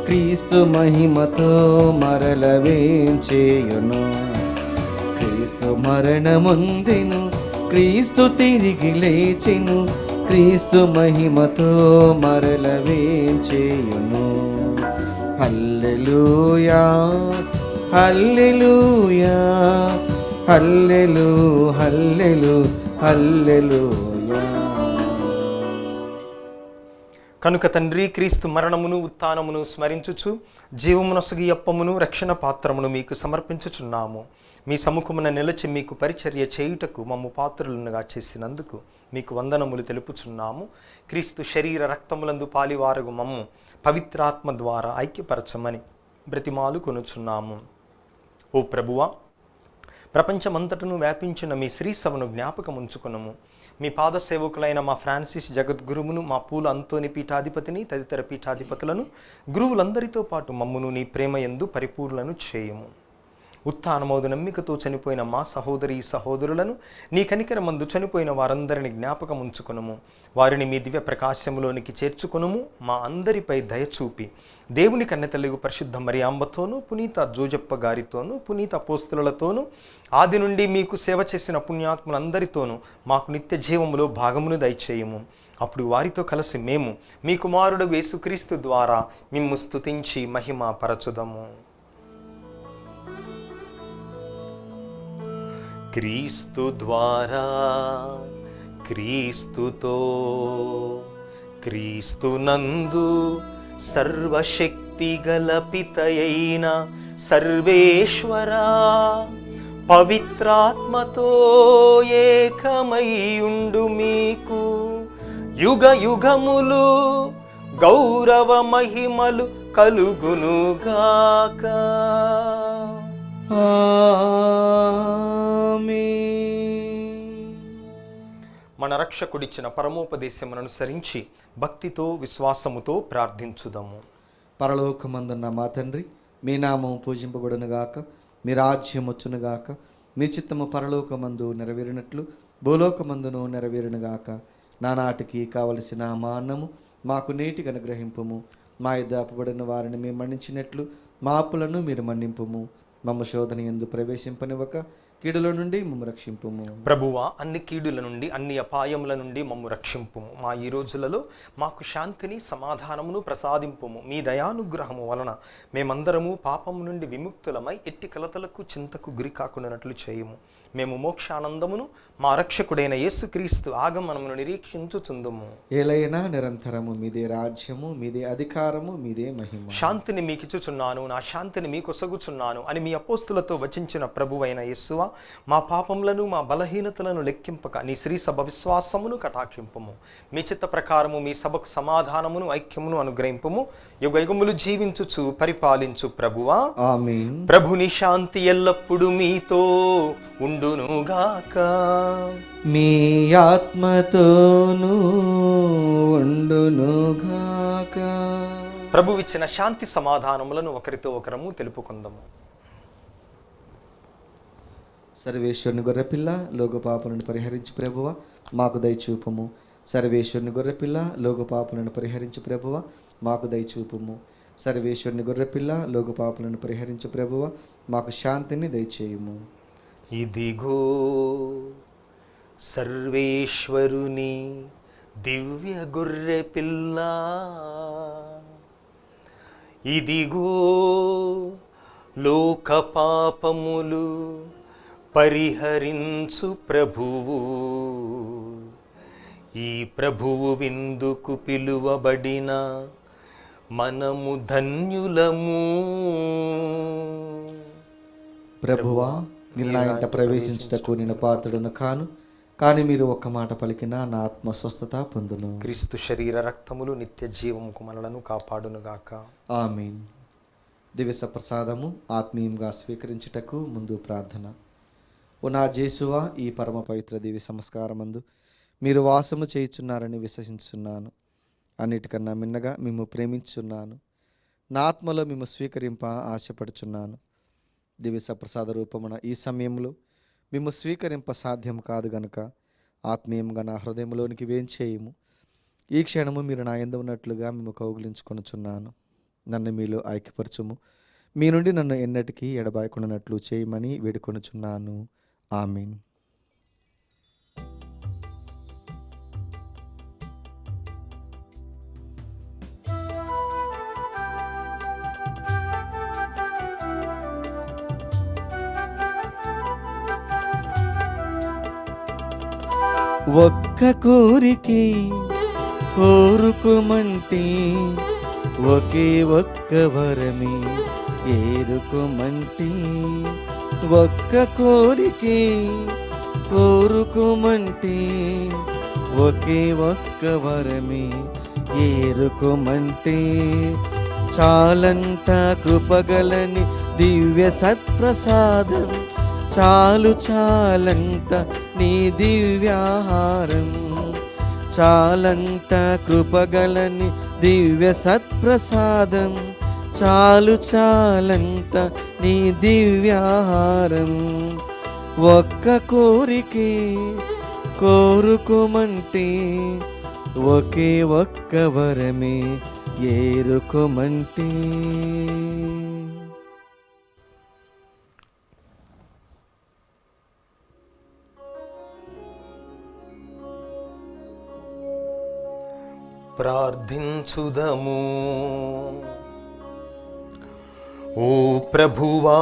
క్రీస్తు మహిమతో మరల వేంచేయును. క్రీస్తు మరణముందెను, క్రీస్తు తిరిగి లేచెను, క్రీస్తు మహిమతో మరల వేంచేయును. హల్లెలూయా హల్లెలూయా హల్లెలూ హల్లెలూ హల్లెలూయా. కనుక తండ్రి, క్రీస్తు మరణమును ఉత్థానమును స్మరించుచు జీవమునొసగి అప్పమును రక్షణ పాత్రమును మీకు సమర్పించుచున్నాము. మీ సముఖమున నిలిచి మీకు పరిచర్య చేయుటకు మమ్ము పాత్రులనుగా చేసినందుకు మీకు వందనములు తెలుపుచున్నాము. క్రీస్తు శరీర రక్తములందు పాలివారగు మమ్ము పవిత్రాత్మ ద్వారా ఐక్యపరచమని బ్రతిమాలు కొనుచున్నాము. ఓ ప్రభువా, ప్రపంచమంతటను వ్యాపించిన మీ శ్రీసభను జ్ఞాపకముంచుకునము. మీ పాద సేవకులైన మా ఫ్రాన్సిస్ జగద్గురువును, మా పూల అంతోని పీఠాధిపతిని, తదితర పీఠాధిపతులను, గురువులందరితో పాటు మమ్మును నీ ప్రేమ యందు పరిపూర్ణను చేయము. ఉత్థానమోదు నమ్మికతో చనిపోయిన మా సహోదరీ సహోదరులను, నీ కనికరమందు చనిపోయిన వారందరిని జ్ఞాపకముంచుకునము. వారిని మీ దివ్య ప్రకాశములోనికి చేర్చుకునుము. మా అందరిపై దయచూపి దేవుని కన్నెతల్లి పరిశుద్ధ మరియాంబతోనూ, పునీత జోజప్ప గారితోనూ, పునీత అపోస్తలులతోనూ, ఆది నుండి మీకు సేవ చేసిన పుణ్యాత్ములందరితోనూ మాకు నిత్య జీవములో భాగమును దయచేయము. అప్పుడు వారితో కలిసి మేము మీ కుమారుడు యేసుక్రీస్తు ద్వారా మిమ్ము స్తుతించి మహిమ పరచుదము. క్రీస్తు ద్వారా, క్రీస్తుతో, క్రీస్తునందు సర్వశక్తి గల పితయైన సర్వేశ్వరా, పవిత్రాత్మతో ఏకమైయుండు మీకు యుగ యుగములు గౌరవ మహిమలు కలుగునుగాక. మన రక్షకుడిచ్చిన పరమోపదేశమును అనుసరించి భక్తితో విశ్వాసముతో ప్రార్థించుదాము. పరలోకమందున్న మా తండ్రి, మీ నామం పూజింపబడునుగాక, మీ రాజ్యం వచ్చునుగాక, మీ చిత్తము పరలోకమందు నెరవేరినట్లు భూలోకమందును నెరవేరునుగాక. నానాటికి కావలసిన మా అన్నము మాకు నేటికి అనుగ్రహింపుము. మా యొద్ద అప్పుబడిన వారిని మేము మన్నించినట్లు మా అప్పులను మీరు మన్నింపుము. మమ్మ శోధన యందు ప్రవేశింపనివ్వక కీడుల నుండి మమ్ము రక్షింపుము. ప్రభువా, అన్ని కీడుల నుండి, అన్ని అపాయముల నుండి మమ్ము రక్షింపుము. మా ఈ రోజులలో మాకు శాంతిని సమాధానమును ప్రసాదింపుము. మీ దయానుగ్రహము వలన మేమందరము పాపము నుండి విముక్తులమై ఎట్టి కలతలకు చింతకు గురి కాకుండానట్లు చేయుము. మేము మోక్షానందమును మా రక్షకుడైన యేసుక్రీస్తు ఆగమనమును నిరీక్షించుచుందుము. ఏలైనా నిరంతరము మీదే రాజ్యము, మీదే అధికారము, మీదే మహిమ. శాంతిని మీకిచ్చుచున్నాను, నా శాంతిని మీకొసగుచున్నాను అని మీ అపోస్తులతో వచించిన ప్రభువైన యేసువా, మా పాపములను మా బలహీనతలను లెక్కింపక నీ శ్రీ సభ విశ్వాసమును కటాక్షింపము. మీ చిత్త ప్రకారము మీ సభకు సమాధానమును ఐక్యమును అనుగ్రహింపము. యుగయుగములు జీవించుచు పరిపాలించు ప్రభువా, ఆమేన్. ప్రభుని శాంతి ఎల్లప్పుడూ మీతో ఉండునుగాక. మీ ఆత్మతోనూ ఉండునుగాక. ప్రభువిచ్చిన శాంతి సమాధానములను ఒకరితో ఒకరము తెలుపుకుందాము. సర్వేశ్వరుని గొర్రెపిల్ల, లోక పాపలను పరిహరించు ప్రభువ మాకు దయచూపము. సర్వేశ్వరుని గొర్రెపిల్ల, లోక పాపలను పరిహరించు ప్రభువ మాకు దయచూపము. సర్వేశ్వరుని గొర్రెపిల్ల, లోక పాపలను పరిహరించు ప్రభువ మాకు శాంతిని దయచేయుము. ఇదిగో సర్వేశ్వరుని దివ్య గొర్రె పిల్ల, ఇదిగో లోక పాపములు పరిహరించు ప్రభువు. ఈ ప్రభువు విందుకు పిలువబడిన మనము ధన్యులము. ప్రభువా, మీరు నా ఇంట ప్రవేశించుటకు నేను పాత్రుడను కాను, కానీ మీరు ఒక్క మాట పలికినా నా ఆత్మ స్వస్థత పొందును. క్రీస్తు శరీర రక్తములు నిత్య జీవముకు మనలను కాపాడునుగాక. ఆమేన్. దివ్య ప్రసాదము ఆత్మీయంగా స్వీకరించుటకు ముందు ప్రార్థన. ఓ నా జేసువా, ఈ పరమ పవిత్ర దివ్య సంస్కారమందు మీరు వాసము చేయుచున్నారని విశ్వసించున్నాను. అన్నిటికన్నా మిన్నగా మిమ్ము ప్రేమించున్నాను. నా ఆత్మలో మిమ్ము స్వీకరింప ఆశపడుచున్నాను. దివ్య సప్రసాద రూపమున ఈ సమయంలో మేము స్వీకరింప సాధ్యం కాదు గనుక ఆత్మీయంగా నా హృదయంలోనికి వేంచేయము. ఈ క్షణము మీరు నా యందు ఉన్నట్లుగా మేము కౌగిలించుకొనుచున్నాను. నన్ను మీలో ఐక్యపరచుము. మీ నుండి నన్ను ఎన్నటికీ ఎడబాయకుండానట్లు చేయమని వేడుకొనుచున్నాను. ఆమీన్. ఒక్క కోరికే కోరుకోమంటే ఒకే ఒక్క వరమే ఏరుకోమంటే, ఒక్క కోరికే కోరుకోమంటే ఒకే ఒక్క వరమే ఏరుకోమంటే, చాలంత కృపగలని దివ్య సత్ప్రసాదం, చాలు చాలంత నీ దివ్యాహారం, చాలంత కృపగలని దివ్య సత్ప్రసాదం, చాలు చాలంత నీ దివ్యాహారం. ఒక్క కోరికే కోరుకోమంటే ఒకే ఒక్క వరమే ఏరుకోమంటే. ప్రార్థించుదము. ఓ ప్రభువా,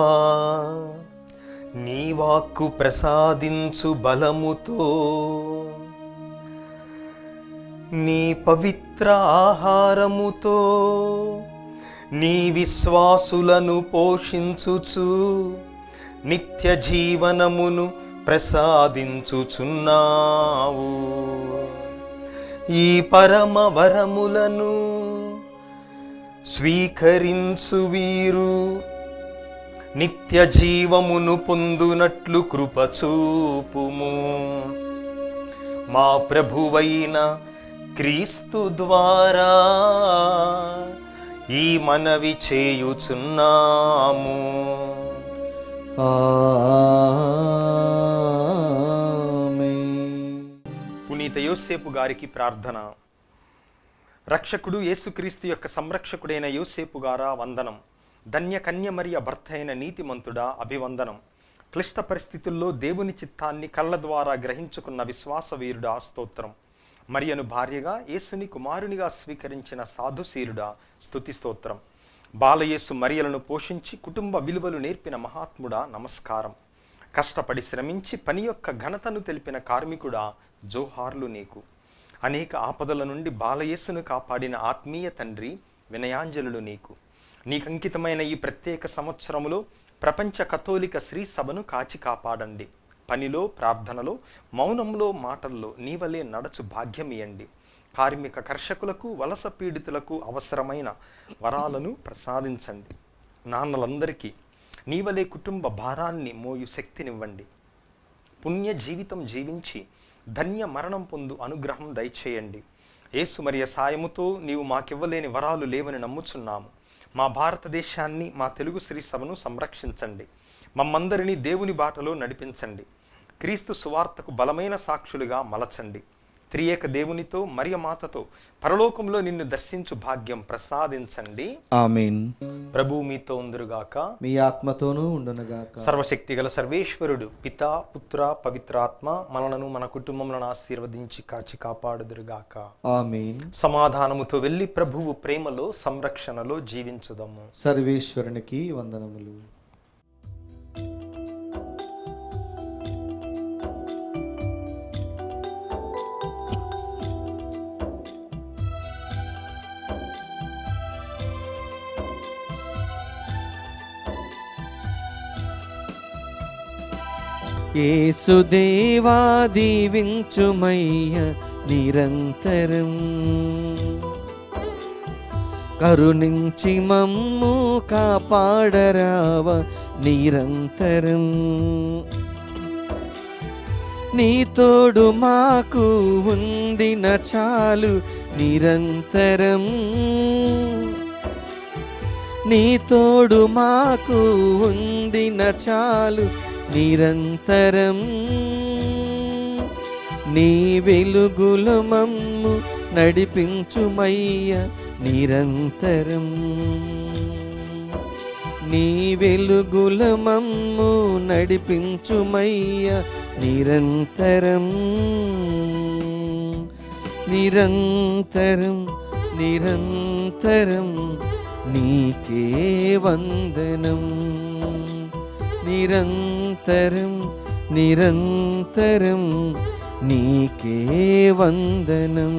నీ వాక్కు ప్రసాదించు బలముతో నీ పవిత్ర ఆహారముతో నీ విశ్వాసులను పోషించుచు నిత్య జీవనమును ప్రసాదించుచున్నావు. ఈ పరమ వరములను స్వీకరించు వీరు నిత్య జీవమును పొందునట్లు కృపచూపుము. మా ప్రభువైన క్రీస్తు ద్వారా ఈ మనవి చేయుచున్నాము. పునీత యోసేపు గారికి ప్రార్థన. రక్షకుడు యేసుక్రీస్తు యొక్క సంరక్షకుడైన యోసేపు గారా వందనం. ధన్య కన్య మరియ భర్త అయిన నీతిమంతుడా అభివందనం. క్లిష్ట పరిస్థితుల్లో దేవుని చిత్తాన్ని కళ్ళ ద్వారా గ్రహించుకున్న విశ్వాస వీరుడా స్తోత్రం. మరియను భార్యగా యేసుని కుమారునిగా స్వీకరించిన సాధుశీరుడా స్తుతి స్తోత్రం. బాలయేసు మరియలను పోషించి కుటుంబ విలువలు నేర్పిన మహాత్ముడా నమస్కారం. కష్టపడి శ్రమించి పని యొక్క ఘనతను తెలిపిన కార్మికుడా జోహార్లు నీకు. అనేక ఆపదల నుండి బాలయేసును కాపాడిన ఆత్మీయ తండ్రి వినయాంజలులు నీకు. నీకంకితమైన ఈ ప్రత్యేక సంవత్సరములో ప్రపంచ కథోలిక శ్రీ సభను కాచి కాపాడండి. పనిలో, ప్రార్థనలో, మౌనంలో, మాటల్లో నీవలే నడచు భాగ్యమియండి. కార్మిక కర్షకులకు, వలస పీడితులకు అవసరమైన వరాలను ప్రసాదించండి. నాన్నలందరికీ నీవలే కుటుంబ భారాన్ని మోయు శక్తినివ్వండి. పుణ్య జీవితం జీవించి ధన్య మరణం పొందు అనుగ్రహం దయచేయండి. యేసు మరియ సాయముతో నీవు మాకివ్వలేని వరాలు లేవని నమ్ముచున్నాము. మా భారతదేశాన్ని, మా తెలుగు శ్రీ సభను సంరక్షించండి. మమ్మందరినీ దేవుని బాటలో నడిపించండి. క్రీస్తు సువార్తకు బలమైన సాక్షులుగా మలచండి. త్రియేక దేవునితో మరియ మాతతో పరలోకంలో నిన్ను దర్శించు భాగ్యం ప్రసాదించండి. ఆమేన్. ప్రభు మీతో ఉందురుగాక, మీ ఆత్మతోనూ ఉండునుగాక. సర్వశక్తి గల సర్వేశ్వరుడు పితా, పుత్ర, పవిత్రాత్మ మనలను మన కుటుంబములను ఆశీర్వదించి కాచి కాపాడుదురుగాక. ఆమేన్. సమాధానముతో వెళ్ళి ప్రభువు ప్రేమలో, సంరక్షణలో జీవించుదాము. సర్వేశ్వరునికి వందనములు. యేసుదేవా దీవించుమయ్య నిరంతరం, కరుణించి మమ్ము కాపాడరావ నిరంతరం. నీ తోడు మాకు ఉండిన చాలు నిరంతరం, నీ తోడు మాకు ఉండిన చాలు నిరంతరం, నీ వెలుగుల మమ్ము నడిపించుమయ్య నిరంతరం, నీ వెలుగుల మమ్ము నడిపించుమయ్య నిరంతరం, నిరంతరం నిరంతరం నీకే వందనం, నిరంతరం నిరంతరం నీకే వందనం.